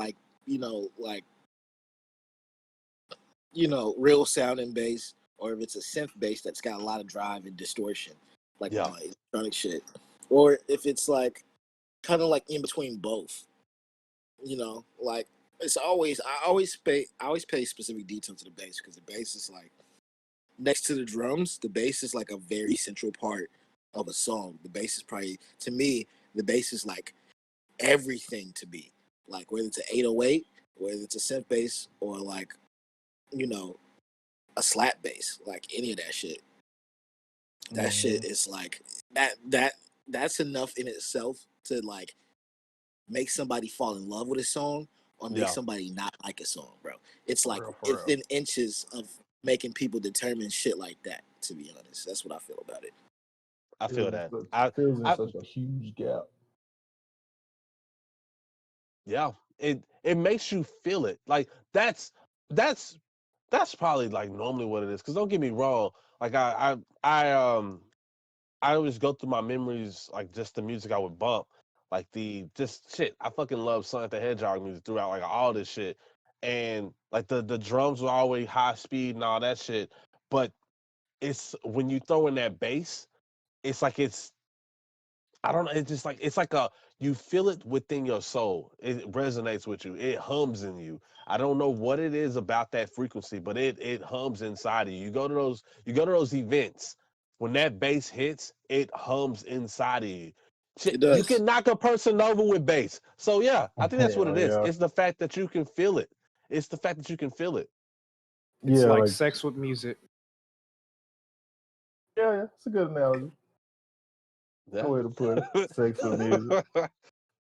Speaker 4: real sounding bass, or if it's a synth bass that's got a lot of drive and distortion, like electronic shit, or if it's like kind of like in between both. Like it's always I always pay specific detail to the bass because the bass is like next to the drums. The bass is like a very central part of a song. The bass is probably, to me, the bass is like everything to me. Like whether it's an 808, whether it's a synth bass, or like a slap bass, like any of that shit. That shit is like that's enough in itself to like make somebody fall in love with a song or make somebody not like a song, bro. It's like within inches of making people determine shit like that, to be honest. That's what I feel about it.
Speaker 1: I feel that.
Speaker 2: It feels in such a huge gap.
Speaker 1: Yeah, it makes you feel it. Like that's that's probably like normally what it is. Because don't get me wrong, like I always go through my memories, like just the music I would bump, like the just shit. I fucking love Sonic the Hedgehog music throughout, like all this shit, and like the drums were always high speed and all that shit. But it's when you throw in that bass, it's like it's I don't know. It's just like it's like a you feel it within your soul. It resonates with you. It hums in you. I don't know what it is about that frequency, but it hums inside of you. You go to those events when that bass hits, it hums inside of you.
Speaker 4: It
Speaker 1: Shit, you
Speaker 4: does.
Speaker 1: can knock a person over with bass. So yeah, I think that's what it
Speaker 2: Hell
Speaker 1: is.
Speaker 2: yeah.
Speaker 1: It's the fact that you can feel it. It's the fact that you can feel it.
Speaker 3: It's
Speaker 2: Yeah,
Speaker 3: like
Speaker 2: like
Speaker 3: sex with music.
Speaker 2: yeah, it's a good analogy. Good
Speaker 1: Yeah.
Speaker 2: way to put it. Sex with music.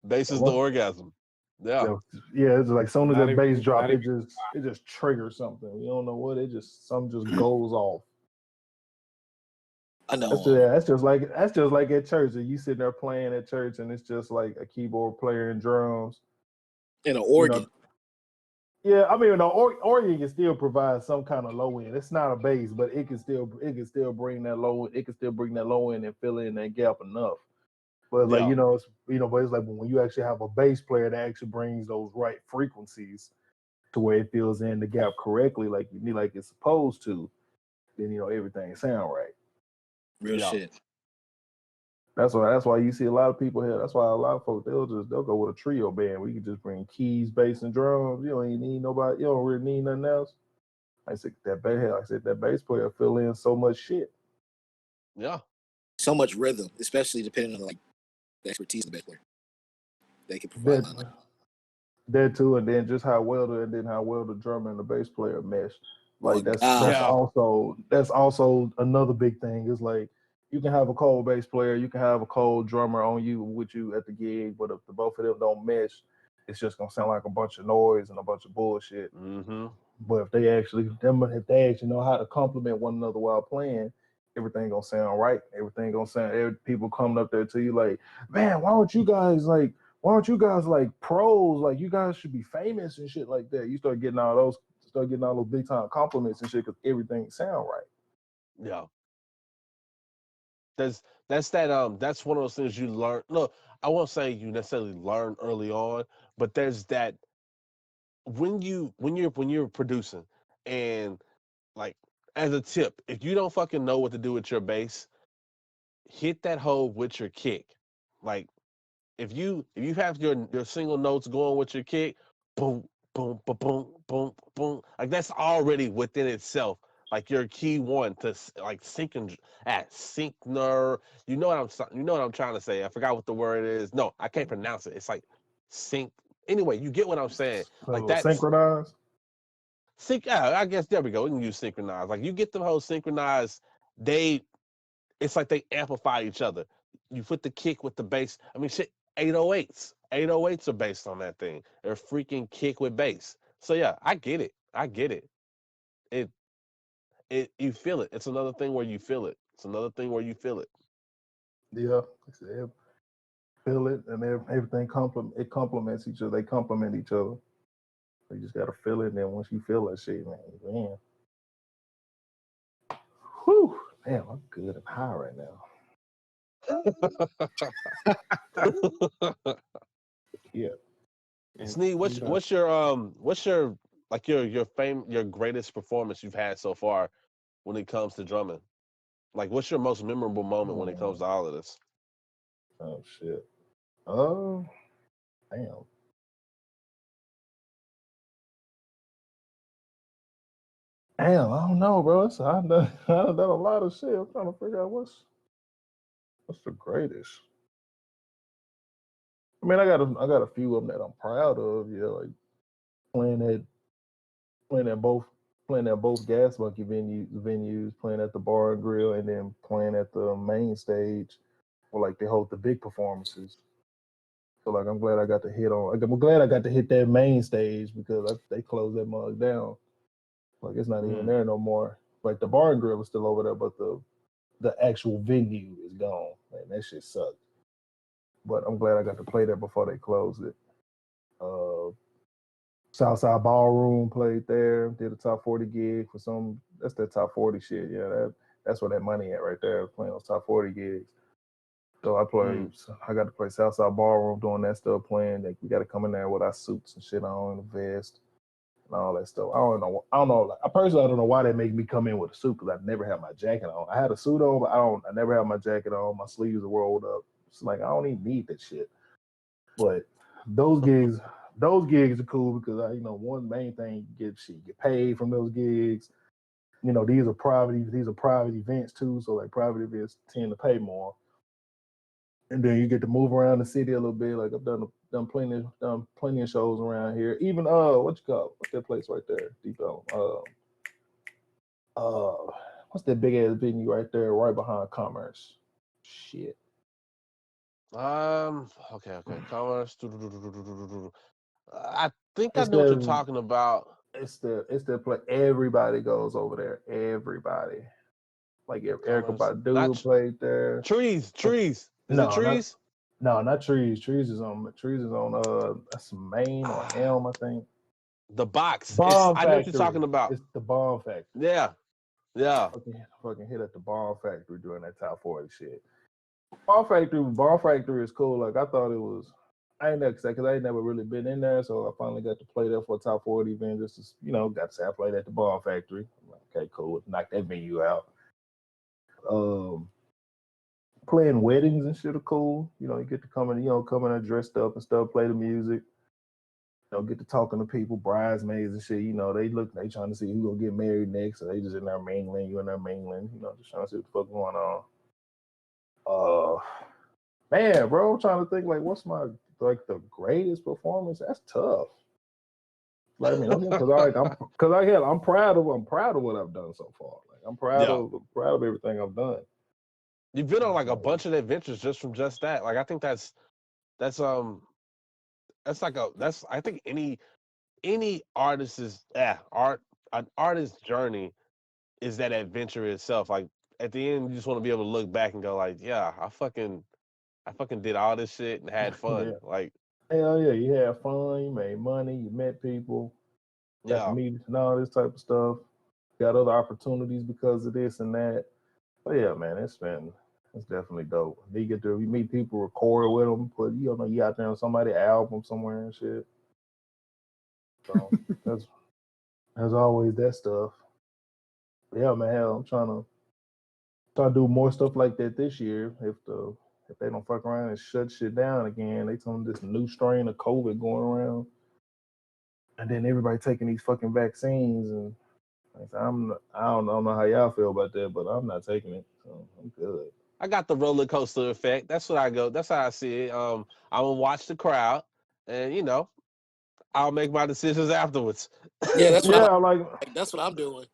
Speaker 1: Bass is the
Speaker 2: Well,
Speaker 1: orgasm. Yeah.
Speaker 2: yeah, yeah, it's like as soon as
Speaker 3: Not
Speaker 2: that
Speaker 3: even.
Speaker 2: bass drop,
Speaker 3: Not even.
Speaker 2: it just triggers something. You don't know what it just something just goes off.
Speaker 4: I know.
Speaker 2: That's just like at church. You sitting there playing at church, and it's just like a keyboard player and drums.
Speaker 4: In an
Speaker 2: You
Speaker 4: organ.
Speaker 2: know, yeah. I mean, the organ can still provide some kind of low end. It's not a bass, but it can still bring that low. It can still bring that low end and fill in that gap enough. But it's like
Speaker 1: Yeah.
Speaker 2: but it's like when you actually have a bass player that actually brings those right frequencies to where it fills in the gap correctly, like you need, like it's supposed to. Then everything sound right.
Speaker 4: Real
Speaker 1: Yeah.
Speaker 4: shit.
Speaker 2: That's why you see a lot of people here. That's why a lot of folks they'll go with a trio band where you can just bring keys, bass, and drums. You don't even need nobody. You don't really need nothing else. I said that bass player fill in so much shit.
Speaker 1: Yeah.
Speaker 4: So much rhythm, especially depending on like the expertise of the bass player. They can provide
Speaker 2: That
Speaker 4: that.
Speaker 2: that too, and then just how well the drummer and the bass player mesh.
Speaker 4: Oh
Speaker 2: Like that's
Speaker 4: God.
Speaker 2: that's
Speaker 1: Yeah.
Speaker 2: also that's also another big thing. Is like you can have a cold bass player, you can have a cold drummer on you with you at the gig, but if the both of them don't mesh, it's just gonna sound like a bunch of noise and a bunch of bullshit.
Speaker 1: Mm-hmm.
Speaker 2: But if they actually know how to complement one another while playing, everything gonna sound right. Everything gonna sound. People coming up there to you like, man, why aren't you guys like pros? Like you guys should be famous and shit like that. You start getting all those big time compliments and shit because everything sound right.
Speaker 1: Yeah. That's one of those things you learn. Look, I won't say you necessarily learn early on, but there's that when you're producing and like as a tip, if you don't fucking know what to do with your bass, hit that hole with your kick. Like if you have your single notes going with your kick, boom, boom, boom, boom, boom, boom. Like that's already within itself. Like your key one to like sync at syncner. You know what I'm trying to say. I forgot what the word is. No, I can't pronounce it. It's like sync. Anyway, you get what I'm saying. Like that's
Speaker 2: Synchronized.
Speaker 1: sync. I guess there we go. We can use synchronized. Like you get the whole synchronized. It's like they amplify each other. You put the kick with the bass. I mean, shit, 808s. 808s are based on that thing. They're freaking kick with bass. So yeah, I get it. I get it. It you feel it. It's another thing where you feel it. It's another thing where you feel it.
Speaker 2: Yeah, feel it, and everything complements each other. They complement each other. You just gotta feel it, and then once you feel that shit, man, whew, damn, I'm good and high right now. Yeah.
Speaker 1: Sneed, what's your like your greatest performance you've had so far when it comes to drumming? Like what's your most memorable moment when it comes to all of this?
Speaker 2: Oh shit. Oh, damn. Damn, I don't know, bro. I've done a lot of shit. I'm trying to figure out what's the greatest. I mean, I got a few of them that I'm proud of. Yeah, like playing at playing at both playing at both gas bucket venues, playing at the bar and grill, and then playing at the main stage, where like they hold the big performances. So like I'm glad I got to hit on. Like, I'm glad I got to hit that main stage because they closed that mug down. Like it's not even there no more. Like the bar and grill is still over there, but the actual venue is gone. Man, that shit sucked. But I'm glad I got to play there before they closed it. Southside Ballroom played there. Did a top 40 gig for some. That's that top 40 shit. Yeah, that's where that money at right there. Playing those top 40 gigs. So I played. I got to play Southside Ballroom doing that stuff. Playing. Like, we got to come in there with our suits and shit on, the vest and all that stuff. I don't know. Like, I personally don't know why they make me come in with a suit because I never had my jacket on. I had a suit on, but I never had my jacket on. My sleeves are rolled up. It's like I don't even need that shit. But those gigs are cool because one main thing, you get paid from those gigs. These are private events too, so like private events tend to pay more. And then you get to move around the city a little bit. Like I've done plenty of shows around here. Even what's that place right there? Deep down. What's that big ass venue right there, right behind Commerce? Shit.
Speaker 1: Okay. Commerce. I think I
Speaker 2: It's
Speaker 1: know what
Speaker 2: the-
Speaker 1: you're talking about.
Speaker 2: It's the place. Everybody goes over there. Everybody. Like Erica Badu played there.
Speaker 1: Trees. Is
Speaker 2: No,
Speaker 1: it Trees?
Speaker 2: Not Trees. Trees is on that's Maine or Elm, I think.
Speaker 1: The box.
Speaker 2: Bomb
Speaker 1: I know what you're talking about.
Speaker 2: It's the Bomb Factory.
Speaker 1: Yeah.
Speaker 2: Fucking hit at the Bomb Factory doing that top 40 shit. Bomb Factory is cool. Like I thought it was. I ain't never because I ain't never really been in there, so I finally got to play there for a top 40 event. Just got to say I played at the Bomb Factory. I'm like, okay, cool. Knock that venue out. Playing weddings and shit are cool. You get to come in dressed up and stuff, play the music. Get to talking to people, bridesmaids and shit. They trying to see who gonna get married next, so they just in there mingling. You in there mingling. Just trying to see what the fuck going on. Man, bro, I'm trying to think like what's my the greatest performance. That's tough. Like I mean, because I'm proud of what I've done so far. Like I'm proud of everything I've done.
Speaker 1: You've been on like a bunch of adventures just from just that. Like I think that's I think any artist's an artist's journey is that adventure itself. Like at the end, you just want to be able to look back and go like, yeah, I fucking did all this shit and had fun.
Speaker 2: Yeah.
Speaker 1: Like
Speaker 2: hell yeah, you had fun, you made money, you met people, got to meet and all this type of stuff. Got other opportunities because of this and that. But yeah, man, it's definitely dope. You meet people, record with them, put you out there on somebody's album somewhere and shit. So there's always that stuff. But yeah, man, hell, I'm trying to do more stuff like that this year. If they don't fuck around and shut shit down again, they told them this new strain of COVID going around, and then everybody taking these fucking vaccines, and I don't know how y'all feel about that, but I'm not taking it, so I'm good.
Speaker 1: I got the roller coaster effect. That's what I go. That's how I see it. I'm gonna watch the crowd, and I'll make my decisions afterwards.
Speaker 4: Yeah, that's what
Speaker 3: that's what I'm doing.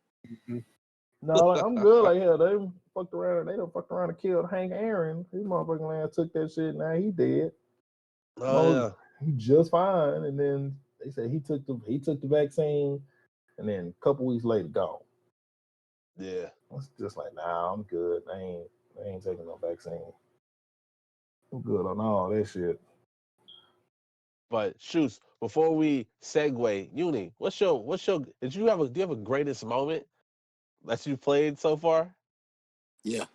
Speaker 2: No, like, I'm good. Like hell, they fucked around. They done fucked around and killed Hank Aaron. His motherfucking ass took that shit. Now he dead.
Speaker 1: Yeah.
Speaker 2: He just fine. And then they said he took the vaccine, and then a couple weeks later gone.
Speaker 1: Yeah.
Speaker 2: It's just like, nah, I'm good. I ain't taking no vaccine. I'm good on all that shit.
Speaker 1: But Shoes, before we segue, Yuni, do you have a greatest moment that you played so far?
Speaker 4: Yeah.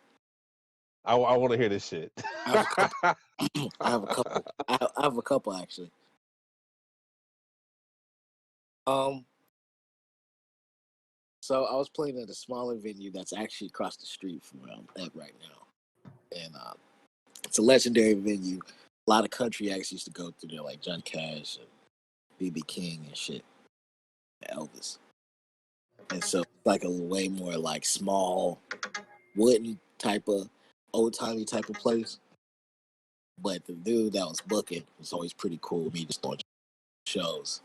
Speaker 1: I want to hear this shit.
Speaker 4: I have a couple. I have a couple actually. So I was playing at a smaller venue that's actually across the street from where I'm at right now, and it's a legendary venue. A lot of country acts used to go through there, like Johnny Cash and B.B. King and shit, and Elvis. And so like a way more like small, wooden type of old timey type of place. But the dude that was booking was always pretty cool. Me just doing shows,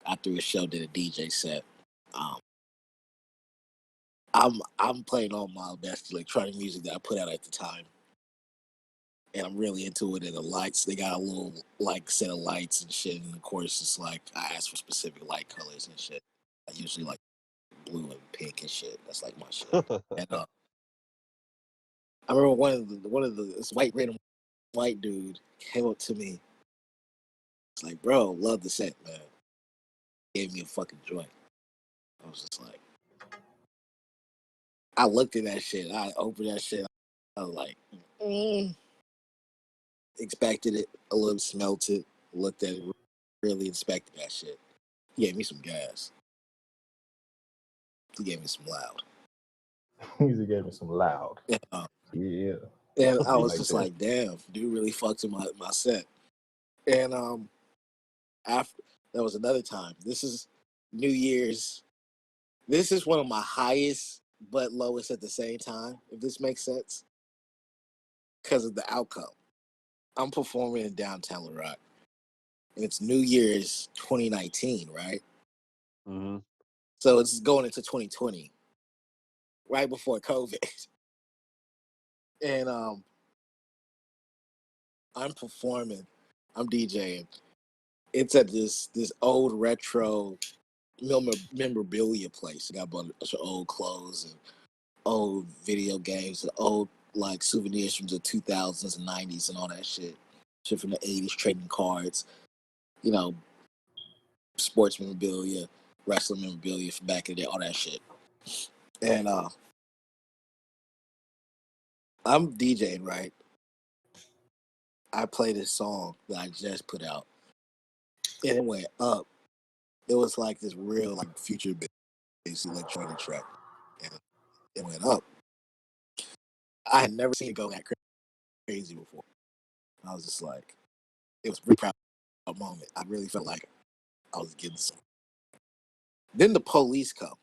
Speaker 4: After his show, did a DJ set. I'm playing all my best electronic music that I put out at the time, and I'm really into it. And the lights, they got a little like set of lights and shit. And of course, it's like I ask for specific light colors and shit. I usually like blue and pink and shit. That's like my shit. And I remember one of the this white random white dude came up to me. It's like, bro, love the set, man. Gave me a fucking joint. I was just like, I looked at that shit. I opened that shit. I was like, expected it a little, smelt it, looked at it, really inspected that shit. He gave me some gas. He gave me some loud.
Speaker 2: He gave me some loud. Yeah.
Speaker 4: And I was
Speaker 2: like
Speaker 4: just
Speaker 2: that.
Speaker 4: like, damn, dude really fucked with my set. And after there was another time. This is New Year's. This is one of my highest but lowest at the same time, if this makes sense. Because of the outcome. I'm performing in downtown Little Rock. And it's New Year's 2019, right?
Speaker 1: Mm-hmm.
Speaker 4: So it's going into 2020. Right before COVID. And I'm performing. I'm DJing. It's at this old retro memorabilia place. I got a bunch of old clothes and old video games and old like souvenirs from the 2000s and 90s and all that shit. Shit from the 80s, trading cards, you know, sports memorabilia, wrestling memorabilia from back in the day, all that shit. And I'm DJing, right? I play this song that I just put out. And it went up. It was like this real like future bass electronic track. And it went up. I had never seen it go that crazy before. I was just like, it was a really proud moment. I really felt like I was getting some. Then the police come.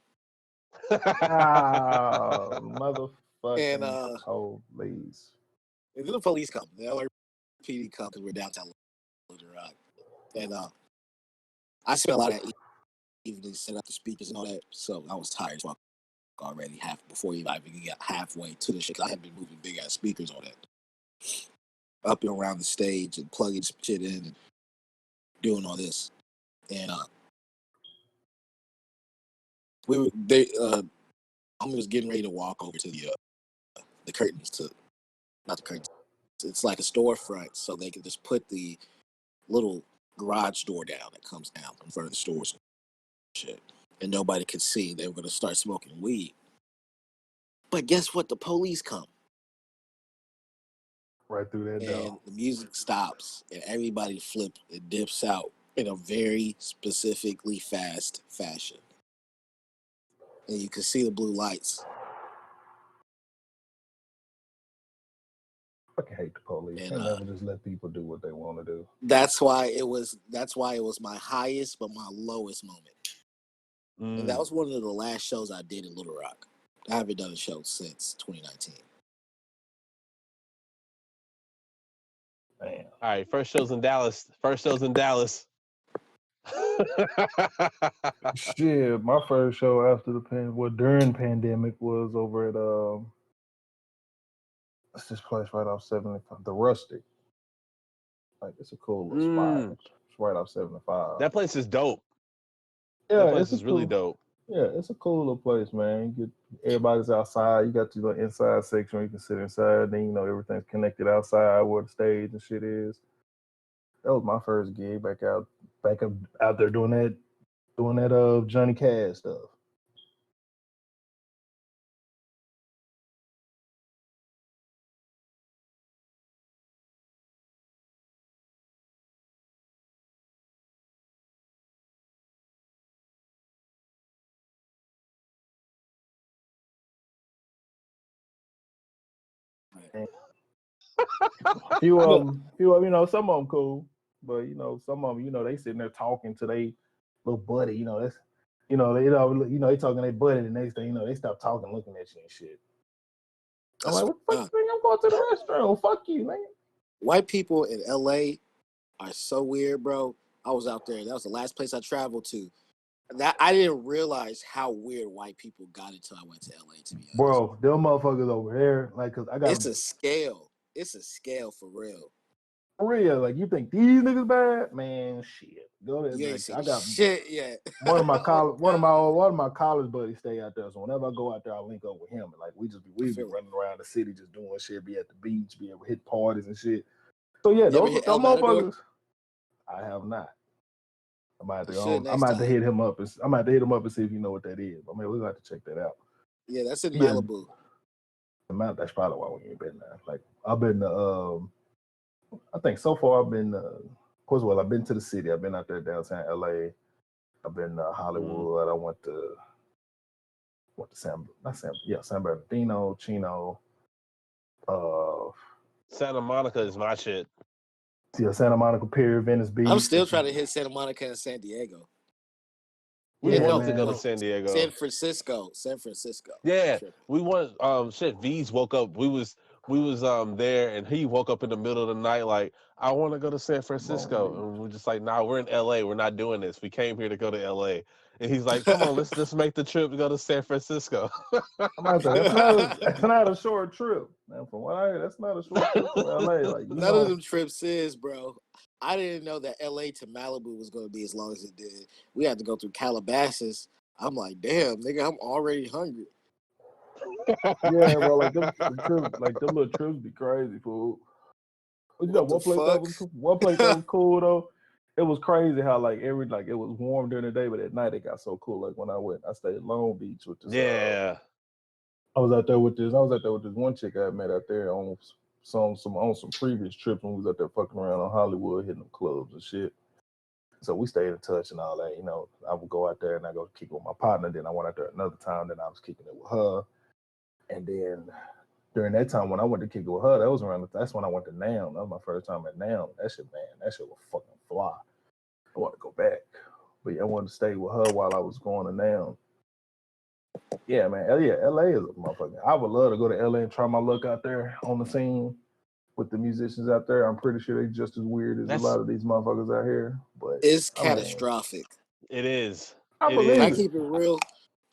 Speaker 2: Motherfucking
Speaker 4: And
Speaker 2: police.
Speaker 4: and then the police come. The LRPD come because we're downtown Little Rock. And I spent a lot of that evening setting up the speakers and all that. So I was tired as fuck already before I even got halfway to the shit. I had been moving big ass speakers on that. Up and around the stage and plugging shit in and doing all this. And homie was getting ready to walk over to the curtains to, not the curtains. It's like a storefront, so they can just put the little garage door down that comes down in front of the stores and shit. And nobody could see. They were going to start smoking weed. But guess what? The police come.
Speaker 2: Right through that door.
Speaker 4: And the music stops and everybody flips and dips out in a very specifically fast fashion. And you can see the blue lights.
Speaker 2: I fucking hate the police.
Speaker 4: And,
Speaker 2: They never just let people do what they want to do.
Speaker 4: That's why it was my highest but my lowest moment. And that was one of the last shows I did in Little Rock. I haven't done a show since 2019.
Speaker 2: Man.
Speaker 1: All right, first shows in Dallas.
Speaker 2: Shit, my first show after during pandemic was over at what's this place right off 75? The Rustic. Like it's a cool little spot. It's right off 75.
Speaker 1: That place is dope.
Speaker 2: Yeah,
Speaker 1: that place is really dope.
Speaker 2: Yeah, it's a cool little place, man. Everybody's outside. You got your inside section where you can sit inside. Then everything's connected outside where the stage and shit is. That was my first gig back out there doing that Johnny Cash stuff. Few of them, some of them cool, but some of them, they sitting there talking to their little buddy, that's, they talking to their buddy. The next thing they stop talking, looking at you and shit. I'm like, what the fuck? I'm going to the restroom. Fuck you, man.
Speaker 4: White people in LA are so weird, bro. I was out there. That was the last place I traveled to. That I didn't realize how weird white people got until I went to LA. To be honest,
Speaker 2: bro, them motherfuckers over there, like, cause I got.
Speaker 4: It's a scale. It's a scale for real.
Speaker 2: For real, like you think these niggas bad? Man, shit. Go there.
Speaker 4: You ain't
Speaker 2: like,
Speaker 4: seen
Speaker 2: I got
Speaker 4: shit yet.
Speaker 2: one of my college buddies stay out there. So whenever I go out there, I link up with him, and like we be running around the city, just doing shit, be at the beach, be able to hit parties and shit. So yeah, those motherfuckers. I have not. I might have to
Speaker 4: You should
Speaker 2: I
Speaker 4: next
Speaker 2: might have to
Speaker 4: time.
Speaker 2: hit him up. I might have to hit him up and see if you know what that is. I mean, we're gonna have to check that out.
Speaker 4: Yeah, that's in
Speaker 2: Yeah.
Speaker 4: Malibu.
Speaker 2: That's probably why we ain't been there. Like I've been I think so far I've been of course, well, I've been to the city. I've been out there downtown LA. I've been to Hollywood. I went to San Bernardino, Chino,
Speaker 1: Santa Monica is my shit.
Speaker 2: Santa Monica Pier, Venice Beach.
Speaker 4: I'm still trying to hit Santa Monica and San Diego.
Speaker 1: We
Speaker 2: Yeah,
Speaker 1: wanted to go
Speaker 2: man.
Speaker 1: to San Diego.
Speaker 4: San Francisco.
Speaker 1: Yeah, we went. V's woke up. We was there, and he woke up in the middle of the night like, I want to go to San Francisco, and we're just like, nah, we're in LA. We're not doing this. We came here to go to LA, and he's like, come on, let's just make the trip to go to San Francisco.
Speaker 2: That's not a short trip, man. From what I heard, that's not a short trip from LA. Like
Speaker 4: None of them trips is, bro. I didn't know that LA to Malibu was going to be as long as it did. We had to go through Calabasas. I'm like, damn, nigga, I'm already hungry.
Speaker 2: Yeah, bro. Like them little trips be crazy, fool. You know, one place that was cool though. It was crazy how like it was warm during the day, but at night it got so cool. Like when I stayed at Long Beach with this.
Speaker 1: Yeah.
Speaker 2: I was out there with this one chick I met out there on some previous trips when we was out there fucking around on Hollywood, hitting them clubs and shit. So we stayed in touch and all that. You know, I would go out there and I go kick it with my partner. Then I went out there another time. Then I was kicking it with her. And then during that time when I went to kick it with her, that's when I went to NAMM. That was my first time at NAMM. That shit was fucking fly. I want to go back. But yeah, I wanted to stay with her while I was going to NAMM. Yeah, man. Yeah, LA is a motherfucker. I would love to go to LA and try my luck out there on the scene with the musicians out there. I'm pretty sure they're just as weird as a lot of these motherfuckers out here. But
Speaker 4: it's catastrophic.
Speaker 1: It is.
Speaker 2: I believe
Speaker 4: I keep it real.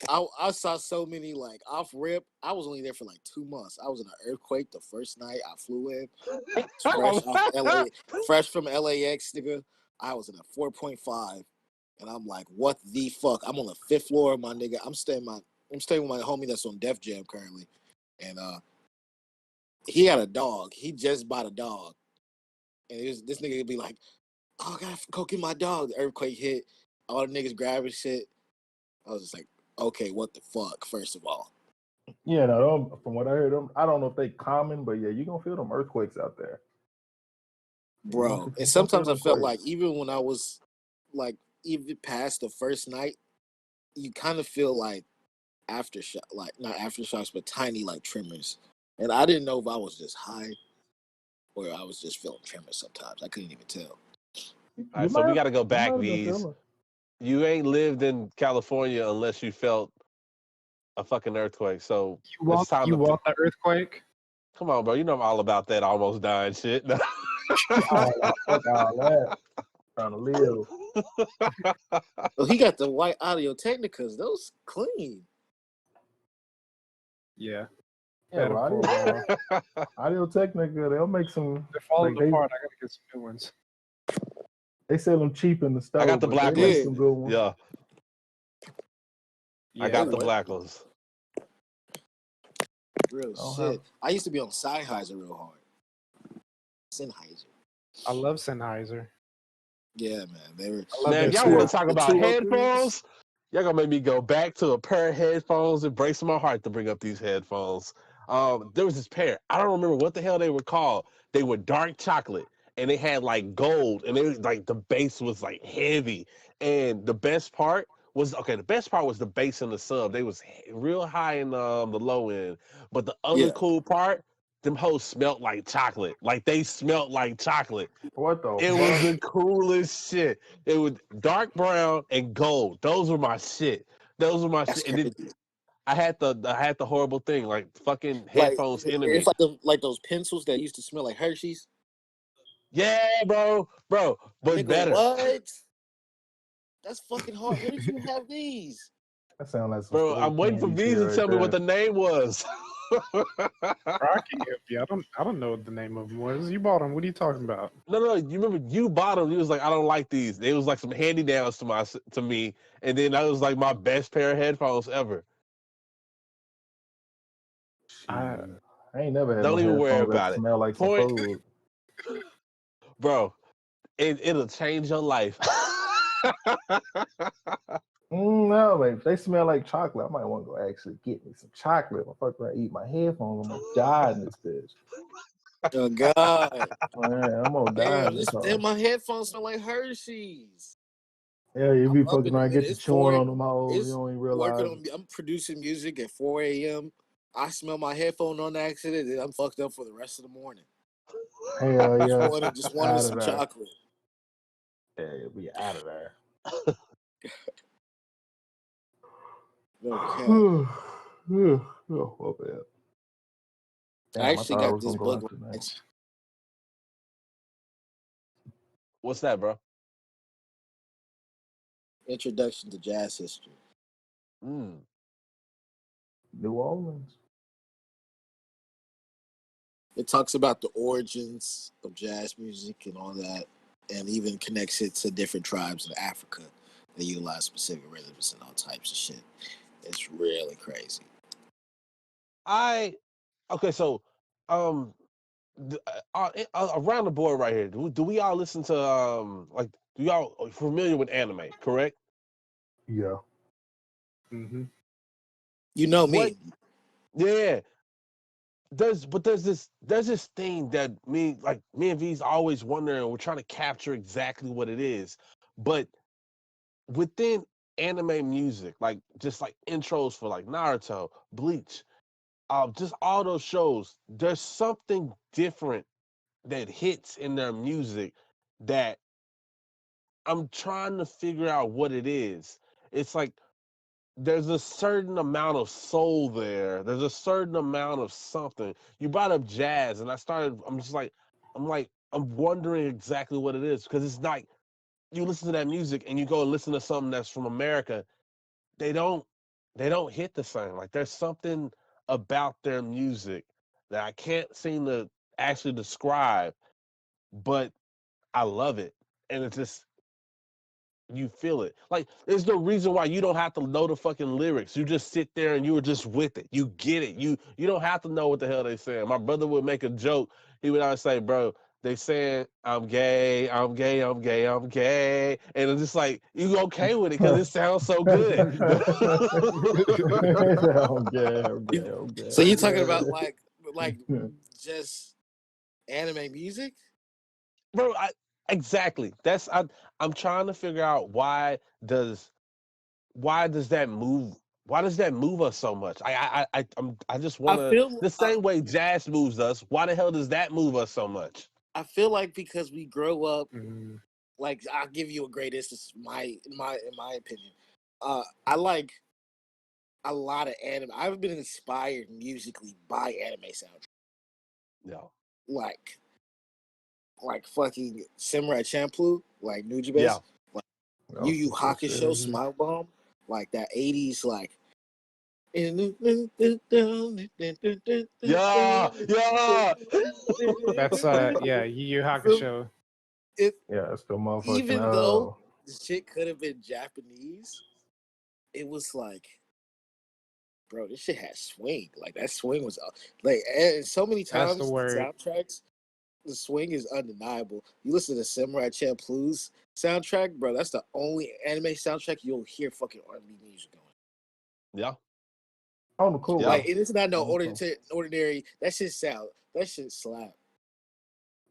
Speaker 4: I saw so many like off rip. I was only there for like 2 months. I was in an earthquake the first night I flew in. Fresh from LAX, nigga. I was in a 4.5, and I'm like, what the fuck? I'm on the 5th floor, my nigga. I'm staying with my homie that's on Def Jam currently, and he had a dog. He just bought a dog, and this nigga would be like, oh, I gotta go get my dog. The earthquake hit. All the niggas grabbing shit. I was just like, okay, what the fuck, first of all.
Speaker 2: Yeah, no, from what I heard, I don't know if they common, but yeah, you're going to feel them earthquakes out there.
Speaker 4: Bro, and sometimes I felt like even when I was like, even past the first night, you kind of feel like aftershock, like not aftershocks, but tiny like tremors. And I didn't know if I was just high or I was just feeling tremors sometimes. I couldn't even tell.
Speaker 1: All right, so we got to go back, V's. You ain't lived in California unless you felt a fucking earthquake. So
Speaker 3: you want the earthquake?
Speaker 1: Come on, bro. You know I'm all about that almost dying shit.
Speaker 2: Fuck all that. Trying to live.
Speaker 4: Well, he got the white Audio Technicas. Those clean.
Speaker 3: Yeah.
Speaker 2: Yeah, Audio Technica, they'll make some.
Speaker 3: They're falling apart. I gotta get some new ones.
Speaker 2: They sell them cheap in the store.
Speaker 1: I got the black
Speaker 2: ones. Some good ones.
Speaker 1: Yeah. I got the black ones.
Speaker 4: Real shit. I used to be on Sennheiser real hard. Sennheiser.
Speaker 3: I love Sennheiser.
Speaker 4: Yeah, man. They were.
Speaker 1: Man, y'all want to talk about headphones? Y'all gonna make me go back to a pair of headphones. It breaks my heart to bring up these headphones. There was this pair. I don't remember what the hell they were called. They were dark chocolate, and they had like gold, and they like the bass was like heavy. And the best part was the bass and the sub. They was real high in the low end, but the other cool part, them hoes smelled like chocolate. Like they smelled like chocolate.
Speaker 2: What the?
Speaker 1: It was the coolest shit. It was dark brown and gold. Those were my shit. Those were my shit. And then I had the horrible thing, like fucking headphones in me.
Speaker 4: It's like those pencils that used to smell like Hershey's.
Speaker 1: Yeah, bro, but
Speaker 4: nigga,
Speaker 1: better.
Speaker 4: What? That's fucking hard. Where did you have these?
Speaker 2: That sounds like some
Speaker 1: bro. I'm waiting for V's to tell me what the name was.
Speaker 3: I can help you. I don't know what the name of them was. You bought them. What are you talking about?
Speaker 1: No. You remember you bought them. You was like, I don't like these. They was like some handy downs to me, and then that was like my best pair of headphones ever.
Speaker 2: I ain't never had.
Speaker 1: Don't even worry about it.
Speaker 2: Smell like some food.
Speaker 1: Bro, it'll change your life.
Speaker 2: No, like if they smell like chocolate, I might want to go actually get me some chocolate. I'm fucking around, eat my headphones. I'm gonna die in this bitch.
Speaker 4: Oh God!
Speaker 2: Man, I'm gonna die in this
Speaker 4: Damn,
Speaker 2: hole.
Speaker 4: my headphones smell like Hershey's.
Speaker 2: Yeah, you be
Speaker 4: I'm up
Speaker 2: fucking
Speaker 4: in the
Speaker 2: around, get
Speaker 4: minute.
Speaker 2: to
Speaker 4: It's
Speaker 2: chewing
Speaker 4: 4.
Speaker 2: on them hoes. You
Speaker 4: It's
Speaker 2: don't even
Speaker 4: working
Speaker 2: realize.
Speaker 4: on. I'm producing music at 4 a.m. I smell my headphone on accident, and I'm fucked up for the rest of the morning.
Speaker 2: Hell yeah,
Speaker 4: Just wanted
Speaker 2: out of
Speaker 4: some
Speaker 2: there.
Speaker 4: chocolate.
Speaker 2: Yeah, be out of there.
Speaker 4: Okay.
Speaker 2: Oh, bad. Damn,
Speaker 4: I
Speaker 2: I
Speaker 4: actually
Speaker 2: thought I
Speaker 4: got
Speaker 2: was
Speaker 4: this
Speaker 2: gonna go
Speaker 4: book.
Speaker 2: after that.
Speaker 1: What's that, bro?
Speaker 4: Introduction to Jazz History.
Speaker 1: Mm.
Speaker 2: New Orleans.
Speaker 4: It talks about the origins of jazz music and all that, and even connects it to different tribes in Africa that utilize specific rhythms and all types of shit. It's really crazy.
Speaker 1: Okay, so around the board right here, do we all listen to like do y'all familiar with anime? Correct?
Speaker 2: Yeah.
Speaker 3: Mm-hmm.
Speaker 4: You know
Speaker 1: What?
Speaker 4: me.
Speaker 1: Yeah. There's this thing that me and V's always wondering. We're trying to capture exactly what it is, but within anime music, like just like intros for like Naruto, Bleach, just all those shows, there's something different that hits in their music that I'm trying to figure out what it is. It's like there's a certain amount of soul there. There's a certain amount of something. You brought up jazz, and I'm wondering exactly what it is because it's like you listen to that music and you go and listen to something that's from America. They don't hit the same. Like there's something about their music that I can't seem to actually describe, but I love it. And it's just you feel it. Like there's no reason why you don't have to know the fucking lyrics. You just sit there and you were just with it. You get it. You don't have to know what the hell they saying. My brother would make a joke. He would always say, "Bro, they saying I'm gay, I'm gay, I'm gay, I'm gay," and it's just like you okay with it because it sounds so good.
Speaker 2: Okay.
Speaker 4: So you talking about like just anime music?
Speaker 1: Bro, exactly. I'm trying to figure out does that move why does that move us so much? I just want
Speaker 4: I
Speaker 1: to
Speaker 4: feel
Speaker 1: the same way jazz moves us. Why the hell does that move us so much?
Speaker 4: I feel like because we grow up.
Speaker 3: Mm-hmm.
Speaker 4: Like I'll give you a great instance. In my opinion, I like a lot of anime. I've been inspired musically by anime soundtrack.
Speaker 1: No.
Speaker 4: Like fucking Samurai Champloo, like
Speaker 1: Yeah.
Speaker 4: Nujabes, like
Speaker 2: Oh,
Speaker 4: Yu Yu
Speaker 2: some good
Speaker 4: Hakusho,
Speaker 2: shit.
Speaker 4: Smile Bomb, like that 80s, like.
Speaker 1: Yeah. Yeah.
Speaker 3: That's yeah, Yu Yu
Speaker 4: So
Speaker 3: Hakusho.
Speaker 4: it,
Speaker 2: Yeah, it's the motherfucking
Speaker 4: even though the shit could have been Japanese, it was like, bro, this shit had swing. Like that swing was like, and so many
Speaker 3: That's the
Speaker 4: times the
Speaker 3: word.
Speaker 4: soundtracks, the swing is undeniable. You listen to Samurai Champloo's soundtrack, bro. That's the only anime soundtrack you'll hear fucking R&B music on.
Speaker 1: Yeah.
Speaker 2: on the cool.
Speaker 1: Yeah.
Speaker 4: Like it's not no
Speaker 2: On the cool.
Speaker 4: ordinary. That shit sound. That shit slap.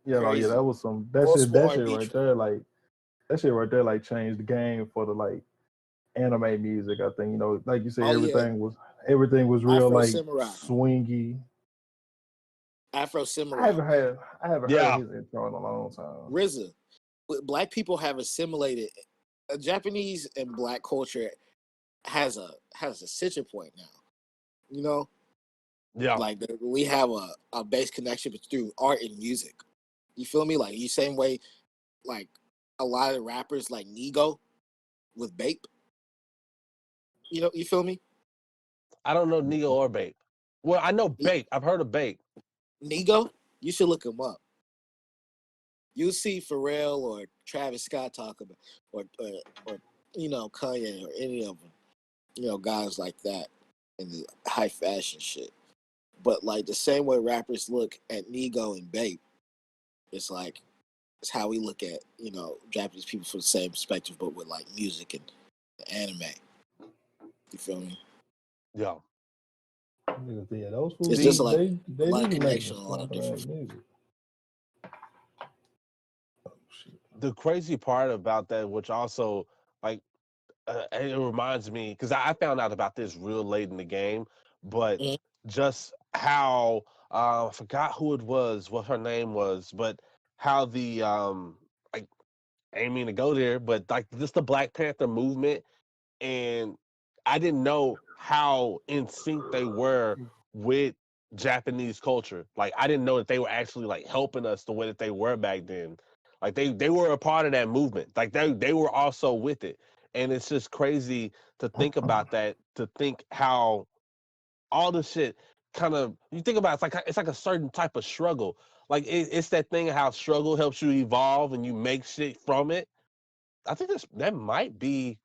Speaker 2: Yeah, no, yeah,
Speaker 4: Crazy.
Speaker 2: that was some that
Speaker 4: Old
Speaker 2: shit.
Speaker 4: school
Speaker 2: That shit
Speaker 4: R&B
Speaker 2: right
Speaker 4: track.
Speaker 2: there, like that shit right there, like changed the game for the like anime music. I think like you said,
Speaker 4: Oh yeah,
Speaker 2: everything was real
Speaker 4: Afro
Speaker 2: like
Speaker 4: Samurai.
Speaker 2: swingy.
Speaker 4: Afro
Speaker 2: I
Speaker 4: Samurai.
Speaker 2: haven't
Speaker 1: Yeah.
Speaker 2: heard his intro in a long time.
Speaker 4: RZA. Black people have assimilated. Japanese and black culture has a citrus point now. You know,
Speaker 1: Yeah.
Speaker 4: like we have a base connection through art and music. You feel me? Like you same way, like a lot of rappers like Nego with Bape. You know, you feel me?
Speaker 1: I don't know Neo or Bape. Well, I know Bape. I've heard of Bape.
Speaker 4: Nego, you should look him up. You'll see Pharrell or Travis Scott talk about, or Kanye or any of them. Guys like that in the high fashion shit. But like the same way rappers look at Nego and Bape, it's like It's how we look at Japanese people from the same perspective, but with like music and anime. You feel me?
Speaker 1: Yeah.
Speaker 2: Yeah, those fools,
Speaker 4: It's just like
Speaker 2: they
Speaker 4: a lot
Speaker 2: do
Speaker 4: of
Speaker 2: be making
Speaker 4: connection, a lot of
Speaker 2: fun
Speaker 4: different.
Speaker 2: music. Oh shit.
Speaker 1: The crazy part about that, which also like it reminds me because I found out about this real late in the game, but
Speaker 4: Mhm.
Speaker 1: just how I forgot who it was, what her name was, but how the like I ain't mean to go there, but like just the Black Panther movement, and I didn't know how in sync they were with Japanese culture. Like I didn't know that they were actually like helping us the way that they were back then. Like they were a part of that movement. Like they were also with it. And it's just crazy to think about that, to think how all the shit kind of you think about it's like a certain type of struggle. Like it's that thing how struggle helps you evolve and you make shit from it. I think that might be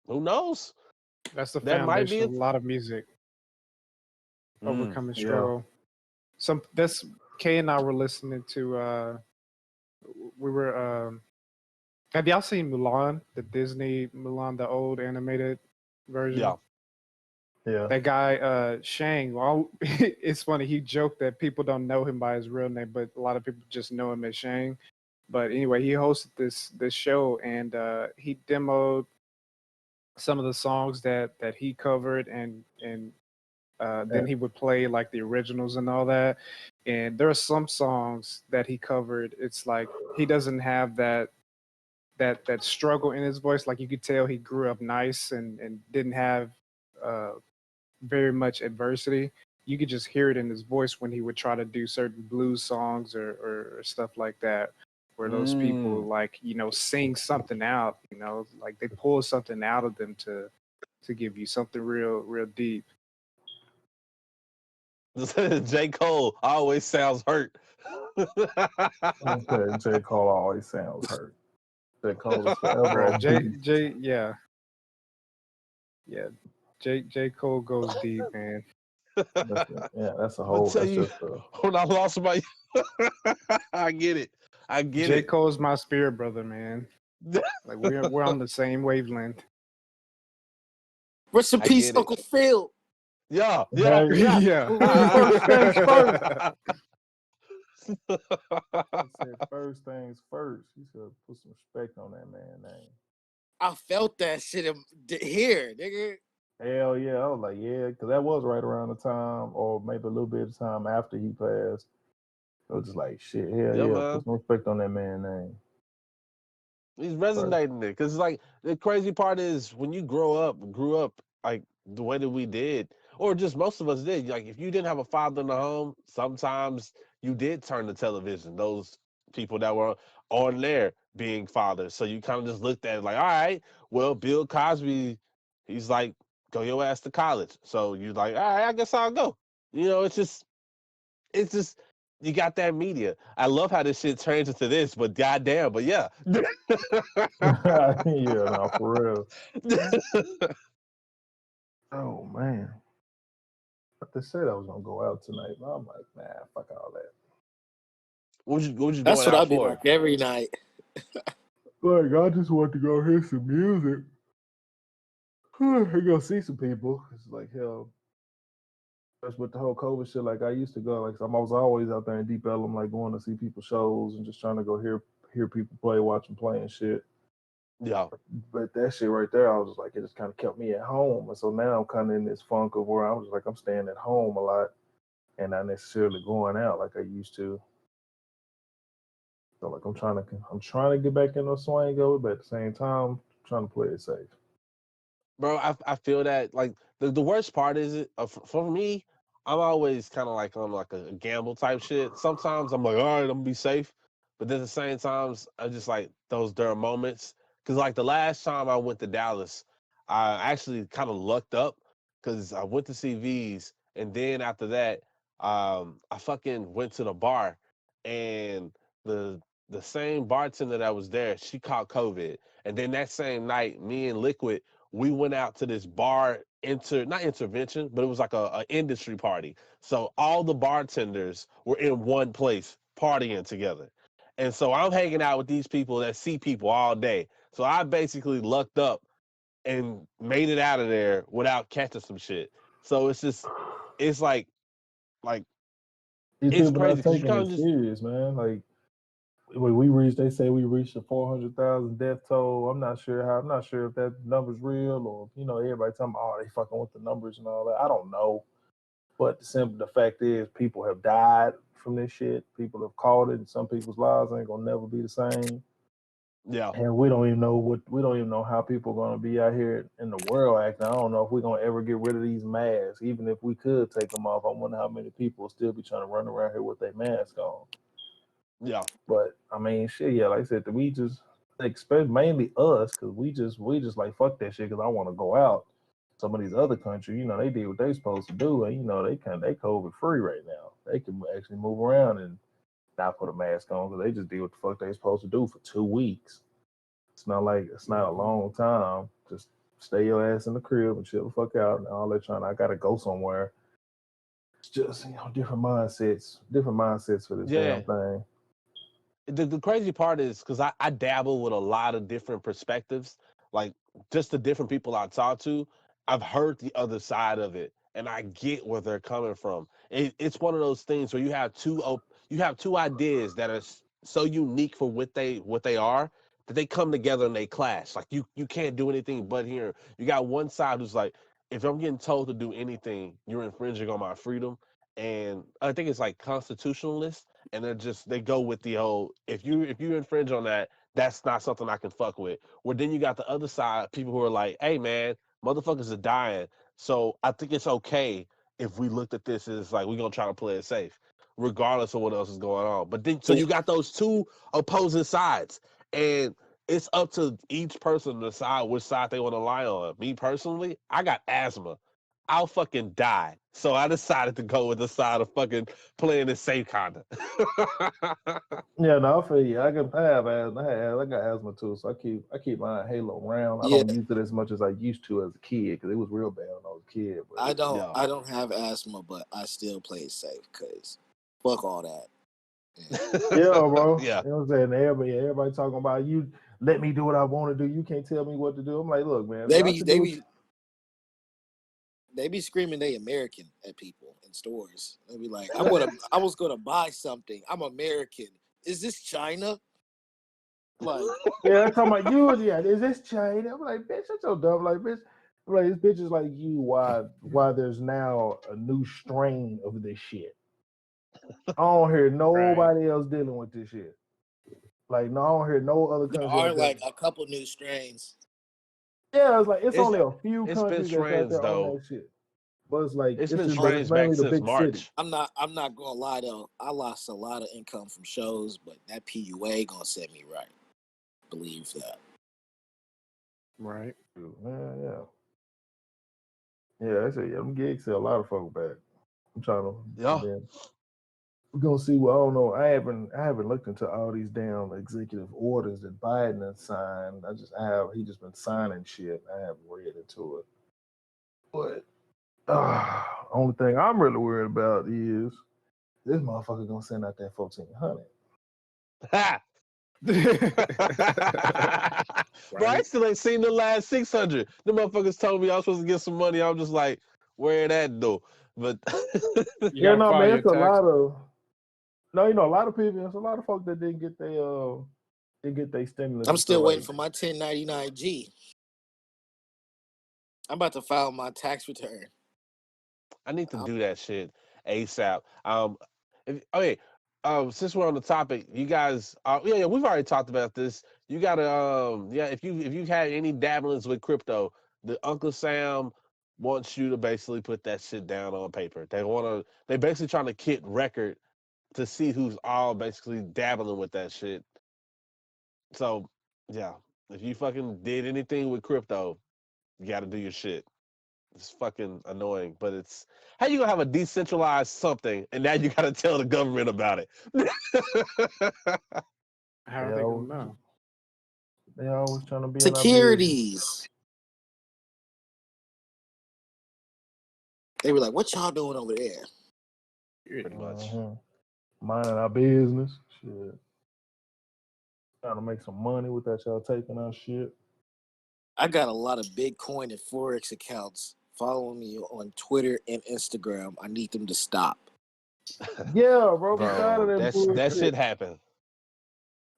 Speaker 1: who knows?
Speaker 3: That's the
Speaker 1: That might be
Speaker 3: foundation of
Speaker 1: it.
Speaker 3: a lot of music. Overcoming struggle. That's Kay and I were listening to. We were. Have y'all seen Mulan, the Disney Mulan, the old animated version?
Speaker 1: Yeah.
Speaker 2: Yeah.
Speaker 3: That guy, Shang. Well, it's funny. He joked that people don't know him by his real name, but a lot of people just know him as Shang. But anyway, he hosted this show, and he demoed some of the songs that he covered, and then he would play like the originals and all that. And there are some songs that he covered. It's like he doesn't have that struggle in his voice. Like you could tell he grew up nice and didn't have uh, very much adversity. You could just hear it in his voice when he would try to do certain blues songs or stuff like that, where those people like sing something out. Like they pull something out of them to give you something real deep.
Speaker 1: J. Cole always sounds hurt.
Speaker 2: Okay, J. Cole always sounds hurt. J. Cole is forever
Speaker 3: Bro,
Speaker 2: on beat.
Speaker 3: yeah. J. Cole goes deep, man.
Speaker 2: That's a
Speaker 1: I'm gonna
Speaker 2: whole.
Speaker 1: tell
Speaker 2: That's
Speaker 1: you
Speaker 2: just a.
Speaker 1: when I lost my. I get it. I get
Speaker 3: J.
Speaker 1: it.
Speaker 3: Cole's my spirit brother, man. Like we're on the same wavelength.
Speaker 4: Rest in
Speaker 1: I
Speaker 4: peace,
Speaker 1: get it.
Speaker 4: Uncle Phil.
Speaker 1: Yeah,
Speaker 2: Hey,
Speaker 3: Yeah.
Speaker 2: first things first. I said first things first. You should put some respect on that man's name.
Speaker 4: I felt that shit here, nigga.
Speaker 2: Hell yeah, I was like, yeah, because that was right around the time, or maybe a little bit of time after he passed. I was just like, shit, hell
Speaker 1: Yeah,
Speaker 2: yeah,
Speaker 1: man.
Speaker 2: put some respect on that man's name.
Speaker 1: He's
Speaker 2: Right.
Speaker 1: resonating it because like the crazy part is when you grew up like the way that we did, or just most of us did. Like if you didn't have a father in the home, sometimes you did turn to television. Those people that were on there being fathers, so you kind of just looked at it like, all right, well, Bill Cosby, he's like, go your ass to college. So you're like, all right, I guess I'll go. It's just you got that media. I love how this shit turns into this, but goddamn, but yeah.
Speaker 2: Yeah, no, for real. Oh man. They said I was gonna go out tonight, but I'm like, man, fuck all that.
Speaker 1: What you
Speaker 4: That's
Speaker 1: going
Speaker 4: what
Speaker 1: out
Speaker 4: I'd be
Speaker 1: for?
Speaker 4: like every night.
Speaker 2: Like, I just want to go hear some music. I go see some people. It's like hell. That's with the whole COVID shit. Like I used to go. Like I was always out there in Deep Ellum, like going to see people shows and just trying to go hear people play, watch them play and shit.
Speaker 1: Yeah.
Speaker 2: But that shit right there, I was just like, it just kind of kept me at home. And so now I'm kind of in this funk of where I was like, I'm staying at home a lot and not necessarily going out like I used to. So like I'm trying to get back in the swing of it, but at the same time, I'm trying to play it safe.
Speaker 1: Bro, I feel that like the worst part is it for me, I'm always kind of like on like a gamble type shit. Sometimes I'm like, all right, I'm gonna be safe, but then at the same times I just like those during moments because like the last time I went to Dallas, I actually kind of lucked up because I went to see V's and then after that, I fucking went to the bar and the same bartender that was there, she caught COVID, and then that same night, me and Liquid we went out to this bar not intervention, but it was like a industry party. So all the bartenders were in one place partying together. And so I'm hanging out with these people that see people all day. So I basically lucked up and made it out of there without catching some shit. So it's just, it's like
Speaker 2: These
Speaker 1: it's
Speaker 2: people
Speaker 1: crazy
Speaker 2: not
Speaker 1: because you
Speaker 2: taking
Speaker 1: kind
Speaker 2: it
Speaker 1: of just
Speaker 2: serious, man. Like when they say we reached the 400,000 death toll. I'm not sure if that number's real or everybody talking about they fucking with the numbers and all that. I don't know, but the fact is people have died from this shit. People have caught it, and some people's lives ain't gonna never be the same.
Speaker 1: yeah.
Speaker 2: And we don't even know how people are gonna be out here in the world acting. I don't know if we're gonna ever get rid of these masks. Even if we could take them off, I wonder how many people will still be trying to run around here with their mask on.
Speaker 1: Yeah.
Speaker 2: But I mean, shit, yeah, like I said, we just expect mainly us because we just like fuck that shit because I want to go out. Some of these other countries, they did what they supposed to do, and they COVID free right now. They can actually move around and not put a mask on because they just did what the fuck they supposed to do for 2 weeks. It's not a long time. Just stay your ass in the crib and chill the fuck out and all that I gotta go somewhere. It's just different mindsets for this
Speaker 1: Yeah.
Speaker 2: damn thing.
Speaker 1: The crazy part is because I dabble with a lot of different perspectives, like just the different people I talk to. I've heard the other side of it, and I get where they're coming from. It's one of those things where you have two ideas that are so unique for what they are that they come together and they clash. Like you can't do anything but here. You got one side who's like, if I'm getting told to do anything, you're infringing on my freedom, and I think it's like constitutionalists, and they go with the whole if you infringe on that, that's not something I can fuck with. Well, then you got the other side, people who are like, hey man, motherfuckers are dying, so I think it's okay if we looked at this as like we're gonna try to play it safe, regardless of what else is going on. But then so you got those two opposing sides, and it's up to each person to decide which side they want to lie on. Me personally, I got asthma. I'll fucking die. So I decided to go with the side of fucking playing it safe, kinda.
Speaker 2: Yeah, no, I feel you. I have asthma. I got asthma too, so I keep my Halo around. I
Speaker 4: Yeah,
Speaker 2: don't use it as much as I used to as a kid because it was real bad when I was a kid. But
Speaker 1: Yeah.
Speaker 4: I don't have asthma, but I still play it safe because fuck all that.
Speaker 2: yeah, bro.
Speaker 1: Yeah.
Speaker 2: You know what I'm saying? Everybody talking about you. Let me do what I want to do. You can't tell me what to do. I'm like, look, man.
Speaker 4: They be screaming they American at people in stores. They be like, I was gonna buy something. I'm American. Is this China? Like,
Speaker 2: Yeah, they're talking about you. Yeah, is this China? I'm like, bitch, that's so dumb. Like, bitch, like this bitch is like you. Why there's now a new strain of this shit. I don't hear nobody else dealing with this shit. Like, no, I don't hear no other
Speaker 4: there
Speaker 2: country
Speaker 4: are
Speaker 2: out there.
Speaker 4: like a couple new strains.
Speaker 2: Yeah, it's like it's only a few
Speaker 1: It's been
Speaker 2: countries that's out
Speaker 1: strange
Speaker 2: there on
Speaker 1: though.
Speaker 2: that shit. But it's like
Speaker 1: It's been
Speaker 2: but it's
Speaker 1: strange back
Speaker 2: mainly the
Speaker 1: since
Speaker 2: big city.
Speaker 1: March.
Speaker 4: I'm not gonna lie though. I lost a lot of income from shows, but that PUA gonna set me right. Believe that.
Speaker 3: Right.
Speaker 2: Yeah. I say them gigs sell a lot of folk back. I'm trying to
Speaker 1: Yeah.
Speaker 2: then we're gonna see what I don't know. I haven't looked into all these damn executive orders that Biden has signed. He just been signing shit. I haven't read into it. But only thing I'm really worried about is this motherfucker gonna send out that 1,400.
Speaker 1: Bro, I
Speaker 3: Right.
Speaker 1: still ain't seen the last 600. The motherfuckers told me I was supposed to get some money. I'm just like, where that though? But
Speaker 3: You
Speaker 2: Yeah,
Speaker 3: gotta
Speaker 2: no,
Speaker 3: file
Speaker 2: man,
Speaker 3: your
Speaker 2: it's a
Speaker 3: tax.
Speaker 2: lot of a lot of people. It's a lot of folks that didn't get their stimulus
Speaker 4: I'm
Speaker 2: until
Speaker 4: still waiting
Speaker 2: like
Speaker 4: for my 1099-G. I'm about to file my tax return.
Speaker 1: I need to do that shit ASAP. Okay, since we're on the topic, you guys, yeah, we've already talked about this. You gotta, yeah, if you had any dabblings with crypto, the Uncle Sam wants you to basically put that shit down on paper. They basically trying to kit record to see who's all basically dabbling with that shit. So, yeah, if you fucking did anything with crypto, you got to do your shit. It's fucking annoying, but it's how you gonna have a decentralized something and now you gotta tell the government about it.
Speaker 3: How
Speaker 2: they
Speaker 3: are they gonna
Speaker 2: always
Speaker 3: know?
Speaker 2: they always trying to be in our business.
Speaker 4: Securities. They were like, "What y'all doing over there?"
Speaker 1: Pretty much.
Speaker 2: Minding our business. Shit. Trying to make some money without y'all taking our shit.
Speaker 4: I got a lot of Bitcoin and Forex accounts following me on Twitter and Instagram. I need them to stop.
Speaker 2: Yeah, bro. We tired of
Speaker 1: Bro,
Speaker 2: that
Speaker 1: that
Speaker 2: bullshit.
Speaker 1: shit happened.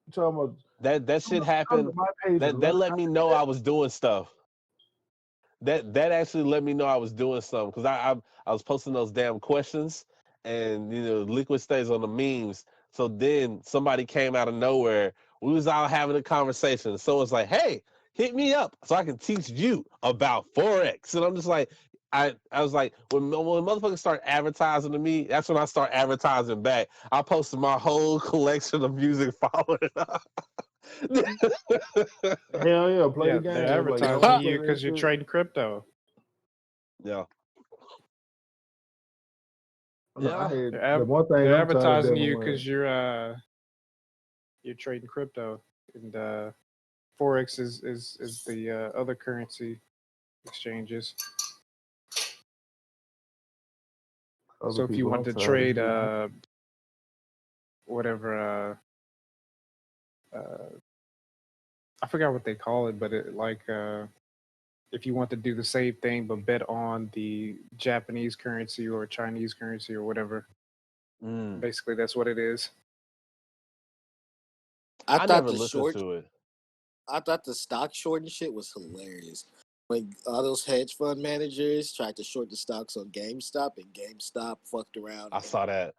Speaker 2: You talking about
Speaker 1: That shit
Speaker 2: come to
Speaker 1: happened.
Speaker 2: my page and
Speaker 1: That
Speaker 2: learn
Speaker 1: let
Speaker 2: how
Speaker 1: me
Speaker 2: to
Speaker 1: know
Speaker 2: do
Speaker 1: I was doing stuff. That actually let me know I was doing something because I was posting those damn questions and liquid stays on the memes. So then somebody came out of nowhere. We was all having a conversation. So it's like, hey, hit me up so I can teach you about forex. And I'm just like, I was like, when motherfuckers start advertising to me, that's when I start advertising back. I posted my whole collection of music following it up.
Speaker 2: Hell yeah, play
Speaker 3: Yeah,
Speaker 2: the game.
Speaker 3: they're
Speaker 2: Like y'all
Speaker 3: advertising
Speaker 2: wanna
Speaker 3: you
Speaker 2: play that
Speaker 3: because you're
Speaker 2: shit?
Speaker 3: trading crypto.
Speaker 1: Yeah.
Speaker 2: No, I
Speaker 1: Yeah.
Speaker 2: had the one thing
Speaker 3: They're
Speaker 2: I'm tired of
Speaker 3: advertising
Speaker 2: dealing
Speaker 3: you
Speaker 2: with.
Speaker 3: because you're trading crypto, and forex is the other currency exchanges.
Speaker 2: Other
Speaker 3: So if you
Speaker 2: people I'm
Speaker 3: want to
Speaker 2: tired of
Speaker 3: trade
Speaker 2: dealing
Speaker 3: whatever I forgot what they call it, but if you want to do the same thing but bet on the Japanese currency or Chinese currency or whatever, basically that's what it is.
Speaker 4: I
Speaker 1: I
Speaker 4: thought
Speaker 1: never
Speaker 4: the
Speaker 1: listened
Speaker 4: short,
Speaker 1: to it.
Speaker 4: I thought the stock shorting shit was hilarious. When all those hedge fund managers tried to short the stocks on GameStop, and GameStop fucked around
Speaker 1: I
Speaker 4: and
Speaker 1: saw that.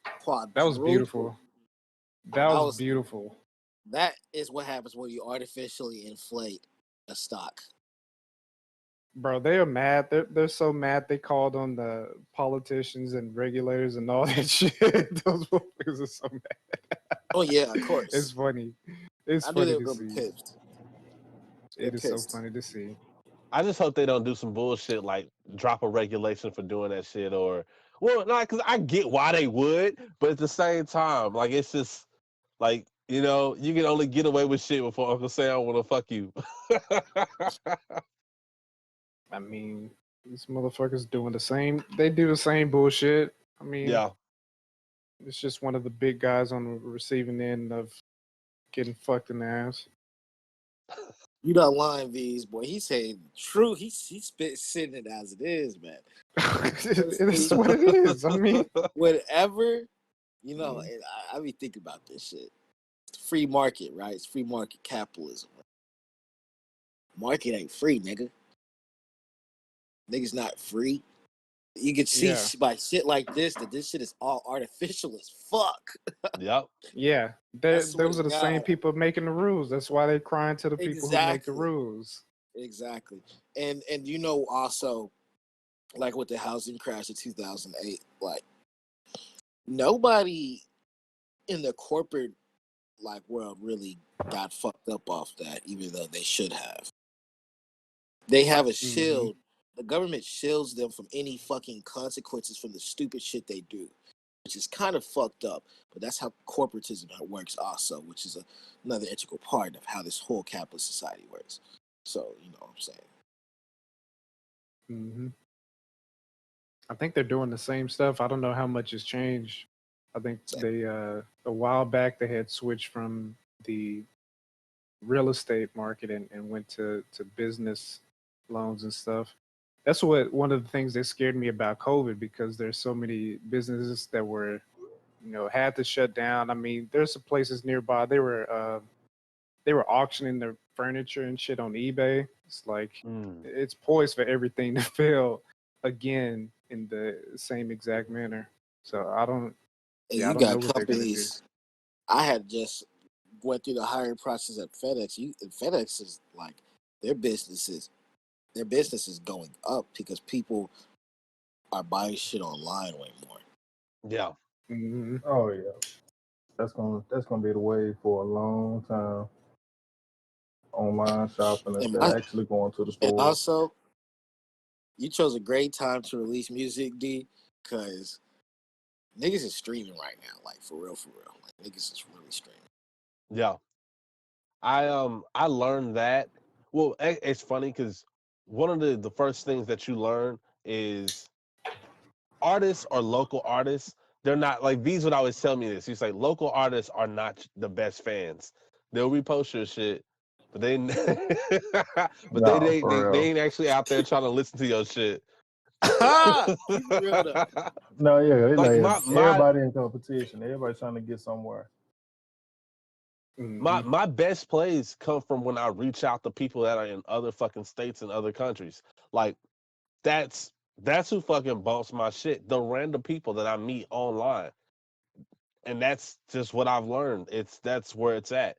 Speaker 3: That was
Speaker 4: quadrupled.
Speaker 3: beautiful. That
Speaker 4: I
Speaker 3: was
Speaker 4: was
Speaker 3: beautiful.
Speaker 4: That is what happens when you artificially inflate a stock.
Speaker 3: Bro, they are mad. They're so mad they called on the politicians and regulators and all that shit. Those motherfuckers are so mad.
Speaker 4: Oh yeah, of course.
Speaker 3: It's funny. It's
Speaker 4: I knew they
Speaker 3: funny
Speaker 4: were
Speaker 3: to
Speaker 4: gonna be
Speaker 3: see.
Speaker 4: pissed. They're
Speaker 3: It is so
Speaker 4: pissed.
Speaker 3: funny to see.
Speaker 1: I just hope they don't do some bullshit like drop a regulation for doing that shit or not because I get why they would, but at the same time, like it's just like you can only get away with shit before Uncle Sam want to fuck you.
Speaker 3: I mean, these motherfuckers doing the same. They do the same bullshit. I mean,
Speaker 1: Yeah,
Speaker 3: it's just one of the big guys on the receiving end of getting fucked in the ass.
Speaker 4: You not lying, V's boy. He's saying true. He sitting it as it is, man.
Speaker 3: It is what it is. I mean,
Speaker 4: Whatever, and I be thinking about this shit. It's free market, right? It's free market capitalism. Market ain't free, nigga. Niggas not free. You can see
Speaker 3: yeah,
Speaker 4: by shit like this that this shit is all artificial as fuck.
Speaker 1: yep,
Speaker 3: yeah.
Speaker 4: I swear
Speaker 3: Those
Speaker 4: to
Speaker 3: are the same
Speaker 4: God.
Speaker 3: people making the rules. That's why they're crying to the people who make the
Speaker 4: Exactly.
Speaker 3: rules.
Speaker 4: Exactly. And also, like with the housing crash of 2008, like nobody in the corporate world really got fucked up off that, even though they should have. They have a
Speaker 3: Mm-hmm.
Speaker 4: shield. The government shields them from any fucking consequences from the stupid shit they do, which is kind of fucked up. But that's how corporatism works, also, which is another integral part of how this whole capitalist society works. So you know what I'm saying.
Speaker 3: Mm-hmm. I think they're doing the same stuff. I don't know how much has changed. I think they a while back they had switched from the real estate market and went to business loans and stuff. That's what one of the things that scared me about COVID, because there's so many businesses that were, had to shut down. I mean, there's some places nearby they were auctioning their furniture and shit on eBay. It's like it's poised for everything to fail again in the same exact manner. So I don't
Speaker 4: And
Speaker 3: I
Speaker 4: you
Speaker 3: don't know
Speaker 4: got
Speaker 3: what they're gonna do.
Speaker 4: companies. I had just went through the hiring process at FedEx. FedEx is like their business is going up because people are buying shit online way more.
Speaker 1: yeah.
Speaker 3: Mm-hmm.
Speaker 2: Oh yeah. That's gonna be the way for a long time. Online shopping instead of actually going to the
Speaker 4: And
Speaker 2: store.
Speaker 4: also, you chose a great time to release music, D, because niggas is streaming right now, like for real, for real. Like niggas is really streaming.
Speaker 1: Yeah. I learned that. Well, it's funny because one of the first things that you learn is artists or local artists. They're not like these would always tell me this. He's like local artists are not the best fans. They'll repost your shit, but they but
Speaker 2: Nah,
Speaker 1: they
Speaker 2: for real.
Speaker 1: ain't actually out there trying to listen to your shit.
Speaker 4: Keep it real though.
Speaker 2: No, yeah, it's
Speaker 1: Like
Speaker 2: like everybody in competition. Everybody trying to get somewhere.
Speaker 3: Mhm.
Speaker 1: my best plays come from when I reach out to people that are in other fucking states and other countries. Like that's who fucking bumps my shit. The random people that I meet online. And that's just what I've learned. That's where it's at.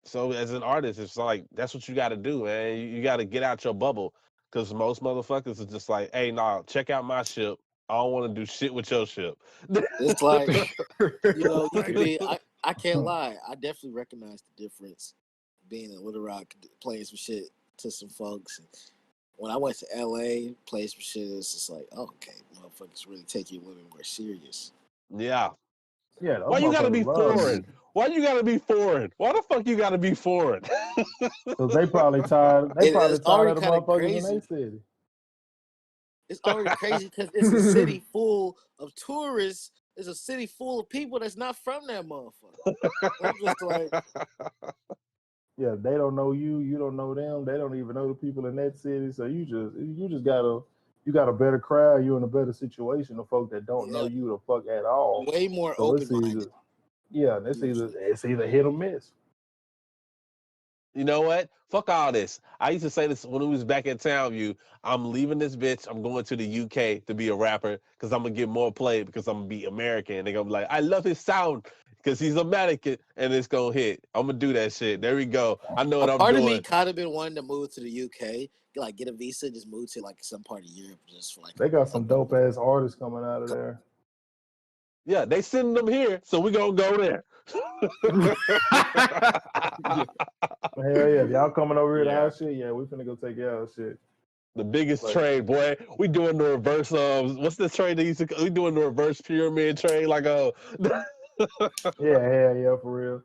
Speaker 1: So as an artist, it's like that's what you got to do, man. You got to get out your bubble because most motherfuckers are just like, hey, nah, check out my ship. I don't want to do shit with your ship.
Speaker 4: It's like, you could be.
Speaker 3: Right.
Speaker 4: I can't lie. I definitely recognize the difference being in Little Rock, playing some shit to some folks. And when I went to LA, played some shit, it's just like, oh, okay, motherfuckers really take you a little more serious.
Speaker 1: Yeah.
Speaker 2: Yeah, those
Speaker 1: Why you gotta be
Speaker 2: motherfuckers love
Speaker 1: foreign?
Speaker 2: music.
Speaker 1: Why you gotta be foreign? Why the fuck you gotta be foreign?
Speaker 2: Because they probably tired. They probably
Speaker 4: It's
Speaker 2: tired
Speaker 4: already
Speaker 2: of the
Speaker 4: kind of
Speaker 2: motherfuckers in
Speaker 4: crazy.
Speaker 2: their city.
Speaker 4: It's already crazy because it's a city full of tourists. It's a city full of people that's not from that motherfucker. I'm just like,
Speaker 2: Yeah, they don't know you. You don't know them. They don't even know the people in that city. So you just got a better crowd. You're in a better situation of folk that don't know
Speaker 4: yeah,
Speaker 2: you the fuck at all.
Speaker 4: way more
Speaker 2: So it's
Speaker 4: open-minded.
Speaker 2: either hit or miss.
Speaker 1: You know what? Fuck all this. I used to say this when we was back at Townview. I'm leaving this bitch. I'm going to the UK to be a rapper because I'm gonna get more play because I'm gonna be American. And they're gonna be like, I love his sound because he's American and it's gonna hit. I'm gonna do that shit. There we go. I know what
Speaker 4: A
Speaker 1: I'm
Speaker 4: part of me
Speaker 1: doing.
Speaker 4: kind of been wanting to move to the UK, like get a visa, just move to like some part of Europe, just for like.
Speaker 2: They got some dope ass artists coming out of there.
Speaker 1: Yeah, they sending them here, so we gonna go there.
Speaker 2: Hell yeah, if y'all coming over here to
Speaker 3: Yeah.
Speaker 2: our shit, yeah, we finna go take y'all shit.
Speaker 1: The biggest
Speaker 2: Like-
Speaker 1: trade, boy. We doing the reverse of what's the trade that used to? We doing the reverse pyramid trade, like
Speaker 2: Yeah, hell yeah, for real.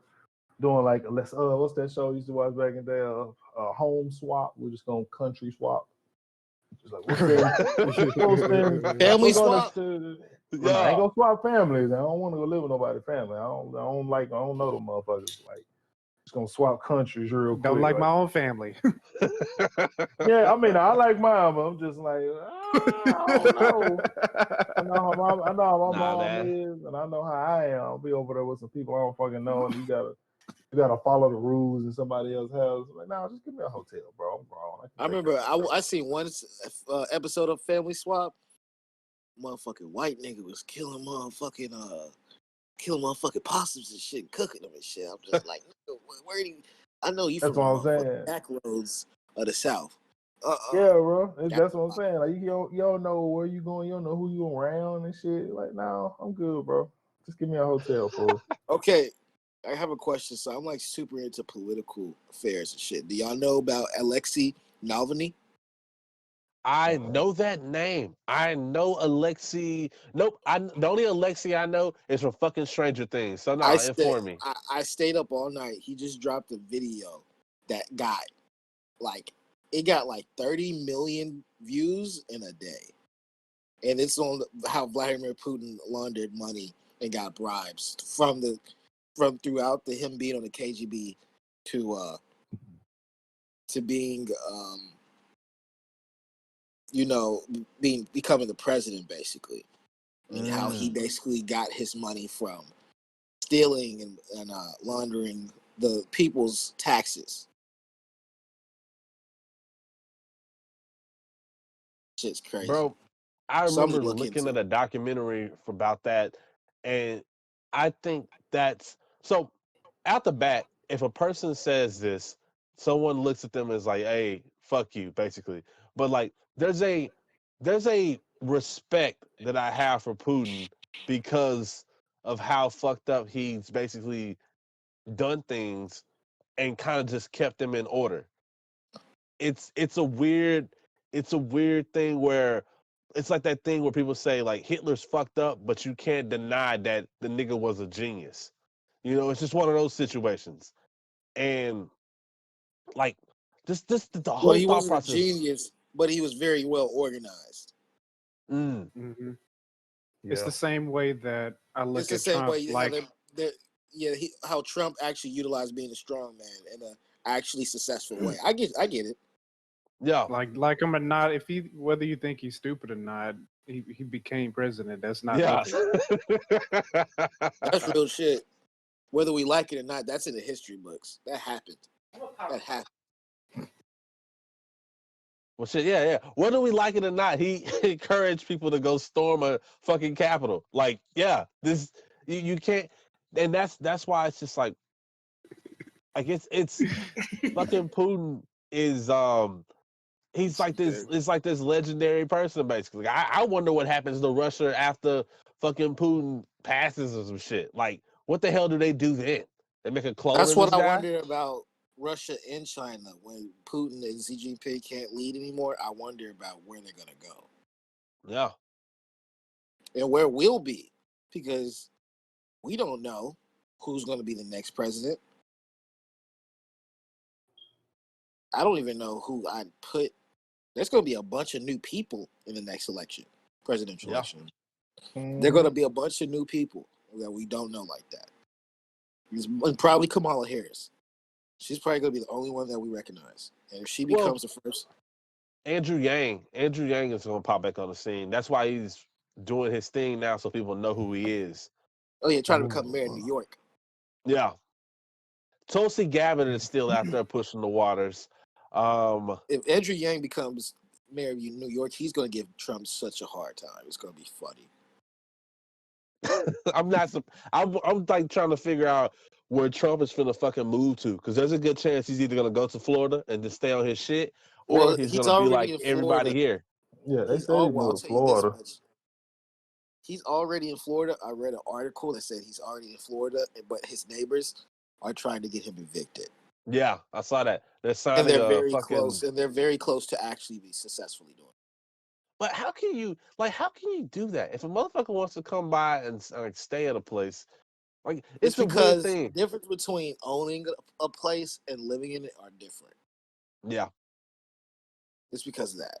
Speaker 2: Doing like what's that show I used to watch back in there? Home swap. We're just gonna country swap. Just like we'll spend
Speaker 4: Family
Speaker 2: we're gonna
Speaker 4: swap?
Speaker 2: no, I ain't gonna swap families. I don't want to go live with nobody's family. I don't know them motherfuckers. Like just gonna swap countries real quick.
Speaker 3: Don't like my own family.
Speaker 2: Yeah, I mean I like mine, but I'm just like I don't know. I know how my mom
Speaker 1: man.
Speaker 2: is, and I know how I am. I'll be over there with some people I don't fucking know, and you gotta follow the rules in somebody else's house. Like, nah, just give me a hotel, bro. I'm grown.
Speaker 4: I remember I seen one episode of Family Swap. Motherfucking white nigga was killing motherfucking possums and shit, cooking them and shit. I'm just like, where do you? I know you
Speaker 2: That's
Speaker 4: from
Speaker 2: what
Speaker 4: the
Speaker 2: I'm saying.
Speaker 4: back roads of the South.
Speaker 2: Yeah, bro. That's what I'm saying. Like you don't know where you going. You don't know who you around and shit. Like, no, I'm good, bro. Just give me a hotel, fool.
Speaker 4: Okay, I have a question. So I'm like super into political affairs and shit. Do y'all know about Alexei Navalny?
Speaker 1: I know that name. I know Alexei. Nope. The only Alexei I know is from fucking Stranger Things. So nah, inform me.
Speaker 4: I stayed up all night. He just dropped a video that got like 30 million views in a day, and it's on how Vladimir Putin laundered money and got bribes from throughout him being on the KGB to being becoming the president basically, and how he basically got his money from stealing and laundering the people's taxes. Shit's crazy.
Speaker 1: Bro, I
Speaker 4: Something
Speaker 1: remember
Speaker 4: to look
Speaker 1: looking
Speaker 4: into.
Speaker 1: at a documentary about that, and I think that's so. Out the bat, if a person says this, someone looks at them as like, "Hey, fuck you," basically. But like, there's a respect that I have for Putin because of how fucked up he's basically done things and kind of just kept them in order. It's a weird thing where it's like that thing where people say like Hitler's fucked up, but you can't deny that the nigga was a genius. You know, it's just one of those situations. And like just the
Speaker 4: Well,
Speaker 1: whole
Speaker 4: he
Speaker 1: thought
Speaker 4: wasn't a
Speaker 1: process.
Speaker 4: genius, but he was very well organized.
Speaker 3: Mm-hmm.
Speaker 2: Yeah.
Speaker 3: It's the same way that I look
Speaker 4: It's the
Speaker 3: at
Speaker 4: same
Speaker 3: Trump.
Speaker 4: way
Speaker 3: Like,
Speaker 4: how Trump actually utilized being a strong man in a actually successful way. I get it.
Speaker 1: Yeah.
Speaker 3: Like him or not, if he whether you think he's stupid or not, he became president. That's not
Speaker 1: Yeah.
Speaker 4: That's real shit. Whether we like it or not, that's in the history books. That happened. That happened.
Speaker 1: Well, shit, yeah. Whether we like it or not, he encouraged people to go storm a fucking Capitol. Like, yeah, this you can't, and that's why it's just like it's fucking Putin is he's like this. It's like this legendary person basically. I wonder what happens to Russia after fucking Putin passes or some shit. Like, what the hell do they do then? They make a clone
Speaker 4: That's
Speaker 1: of
Speaker 4: what
Speaker 1: this
Speaker 4: I
Speaker 1: guy?
Speaker 4: wonder about Russia and China when Putin and Xi Jinping can't lead anymore. I wonder about where they're gonna go.
Speaker 1: Yeah.
Speaker 4: And where we'll be, because we don't know who's going to be the next president. I don't even know who I'd put. There's going to be a bunch of new people in the next election, presidential election. There are going to be a bunch of new people that we don't know like that. And probably Kamala Harris. She's probably going to be the only one that we recognize. And if she becomes the first.
Speaker 1: Andrew Yang is going to pop back on the scene. That's why he's doing his thing now so people know who he is.
Speaker 4: Oh, yeah, trying to become mayor of New York.
Speaker 1: Yeah. Tulsi Gabbard is still out there pushing the waters.
Speaker 4: If Andrew Yang becomes mayor of New York, he's going to give Trump such a hard time. It's going to be funny.
Speaker 1: I'm like trying to figure out where Trump is finna fucking move to, because there's a good chance he's either gonna go to Florida and just stay on his shit, or he's gonna be like everybody here.
Speaker 2: Yeah, they said he's moving to Florida.
Speaker 4: He's already in Florida. I read an article that said he's already in Florida, but his neighbors are trying to get him evicted.
Speaker 1: Yeah, I saw that. They're signing
Speaker 4: and they're very close, and they're very close to actually be successfully doing it.
Speaker 1: But how can you do that? If a motherfucker wants to come by and stay at a place, like it's a weird thing.
Speaker 4: The difference between owning a place and living in it are different.
Speaker 1: Yeah.
Speaker 4: It's because of that.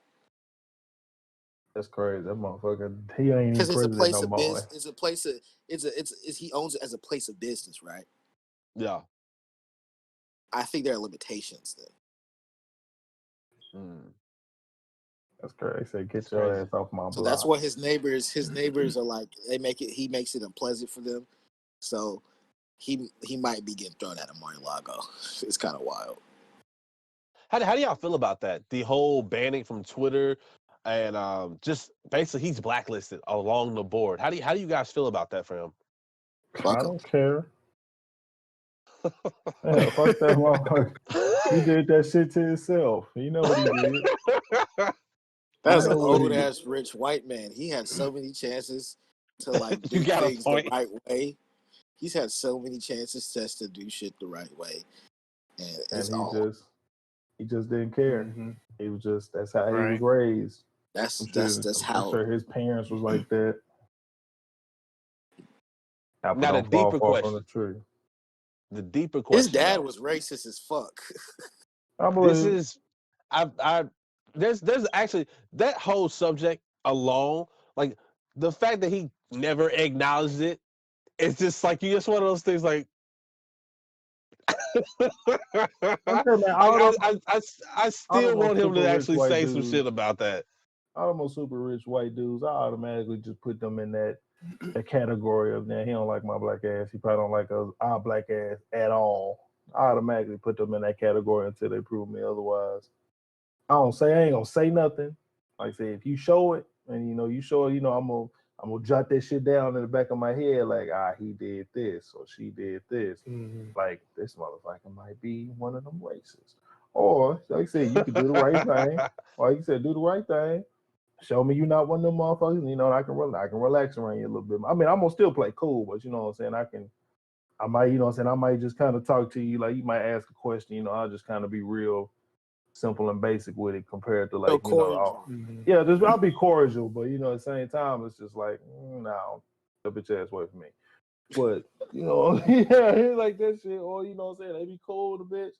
Speaker 2: That's crazy. That motherfucker, he ain't even president no more.
Speaker 4: It's a place of he owns it as a place of business, right?
Speaker 1: Yeah.
Speaker 4: I think there are limitations then.
Speaker 2: That's crazy. They say get your ass off my block.
Speaker 4: So that's what his neighbors are like. He makes it unpleasant for them. So he might be getting thrown out of Mar-a-Lago. It's kind of wild.
Speaker 1: How do y'all feel about that? The whole banning from Twitter and just basically he's blacklisted along the board. How do you guys feel about that for him?
Speaker 2: I don't care. Yeah, fuck that motherfucker. He did that shit to himself. You know what he did.
Speaker 4: That's an old ass rich white man. He had so many chances to do things the right way. He's had so many chances just to do shit the right way, and
Speaker 2: he just didn't care. Mm-hmm. He was just that's how he was raised.
Speaker 4: That's how.
Speaker 2: I'm sure his parents was like that.
Speaker 1: Not a deeper question.
Speaker 2: The tree.
Speaker 1: The deeper question.
Speaker 4: His dad was racist as fuck.
Speaker 1: There's actually that whole subject alone, like the fact that he never acknowledged it, it's just like you just one of those things like I still want him to actually say some shit about that.
Speaker 2: All the most super rich white dudes, I automatically just put them in that category of that. He don't like my black ass. He probably don't like our black ass at all. I automatically put them in that category until they prove me otherwise. I ain't gonna say nothing. Like I say, if you show it and you show it, I'm gonna jot that shit down in the back of my head, like he did this or she did this. Mm-hmm. Like this motherfucker might be one of them racists. Or like I said, you could do the right thing. Or you said do the right thing. Show me you're not one of them motherfuckers, and I can relax around you a little bit. I mean, I'm gonna still play cool, but you know what I'm saying, I might just kind of talk to you, like you might ask a question, I'll just kind of be real simple and basic with it compared to I'll be cordial, but at the same time it's just like no, the bitch ass away from me. But like that shit, or what I'm saying, they be cool with the bitch,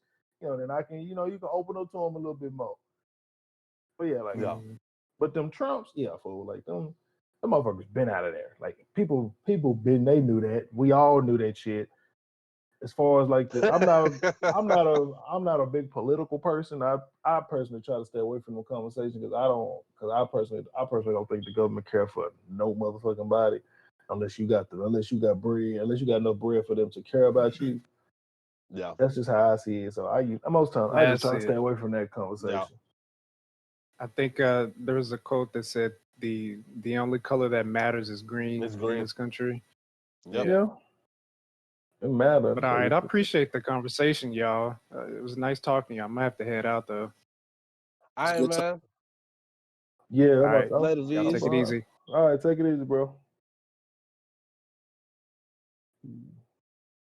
Speaker 2: then I can, you can open up to them a little bit more. But but them Trumps, fool, like them motherfuckers been out of there. Like people they knew that. We all knew that shit. as far as like I'm not a big political person. I personally try to stay away from the conversation because I personally don't think the government care for no motherfucking body unless you got enough bread for them to care about you.
Speaker 1: Yeah.
Speaker 2: That's just how I see it. So most times I just try to stay away from that conversation.
Speaker 3: Yeah. I think there was a quote that said the only color that matters is green, in this country.
Speaker 1: Yep.
Speaker 2: Yeah. It matters.
Speaker 3: But all right, I appreciate the conversation, y'all. It was nice talking to you. I'm gonna have to head out though.
Speaker 1: All right, man.
Speaker 2: Yeah.
Speaker 3: All right.
Speaker 1: Later,
Speaker 3: y'all take it easy.
Speaker 2: All right, take it easy, bro.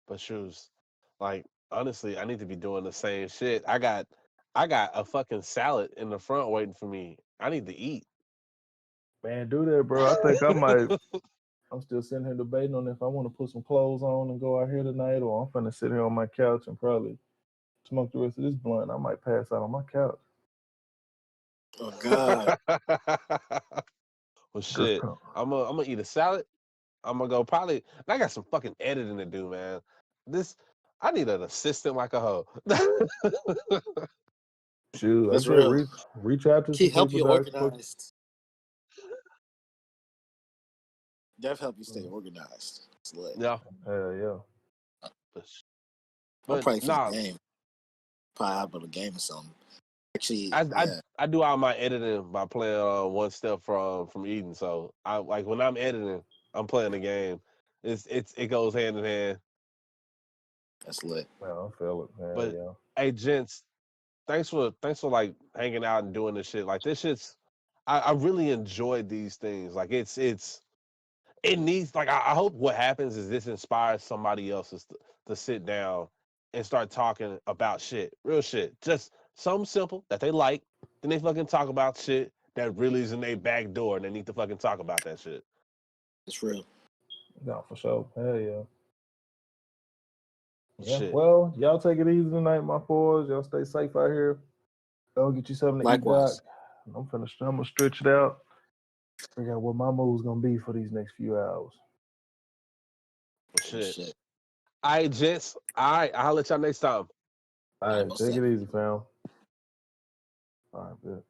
Speaker 1: But shoes, like honestly, I need to be doing the same shit. I got a fucking salad in the front waiting for me. I need to eat.
Speaker 2: Man, do that, bro. I think I might. I'm still sitting here debating on if I want to put some clothes on and go out here tonight, or I'm finna sit here on my couch and probably smoke the rest of this blunt. I might pass out on my couch.
Speaker 4: Oh God.
Speaker 1: Well, shit. I'm gonna eat a salad. I'm gonna go probably. I got some fucking editing to do, man. I need an assistant like a hoe.
Speaker 2: Shoot,
Speaker 4: That's
Speaker 2: I
Speaker 4: real.
Speaker 2: reach out to some
Speaker 4: Help you
Speaker 2: people that
Speaker 4: organized. That help you stay organized. It's lit.
Speaker 1: Yeah.
Speaker 2: Hell yeah.
Speaker 4: I'm probably for
Speaker 1: nah,
Speaker 4: the game. Probably out of the game or something. Actually,
Speaker 1: I do all my editing by playing one step from Eden. So I like when I'm editing, I'm playing the game. It goes hand in hand.
Speaker 4: That's lit.
Speaker 2: Well, I feel it.
Speaker 1: But
Speaker 2: yeah.
Speaker 1: hey, gents, thanks for like hanging out and doing this shit. Like this shit's, I really enjoyed these things. Like it needs, like I hope what happens is this inspires somebody else to sit down and start talking about shit, real shit, just something simple that they like. Then they fucking talk about shit that really is in their back door, and they need to fucking talk about that shit.
Speaker 4: It's real.
Speaker 2: No, for sure. Hell yeah. Yeah.
Speaker 1: Shit.
Speaker 2: Well, y'all take it easy tonight, my boys. Y'all stay safe out here. Go get you something to
Speaker 4: Likewise.
Speaker 2: eat, Doc. I'm gonna stretch it out. Figure out what my move's gonna be for these next few hours.
Speaker 1: Well, shit. All right, gents. All right, I'll let y'all next time.
Speaker 2: All right, take it easy, fam. All right, good.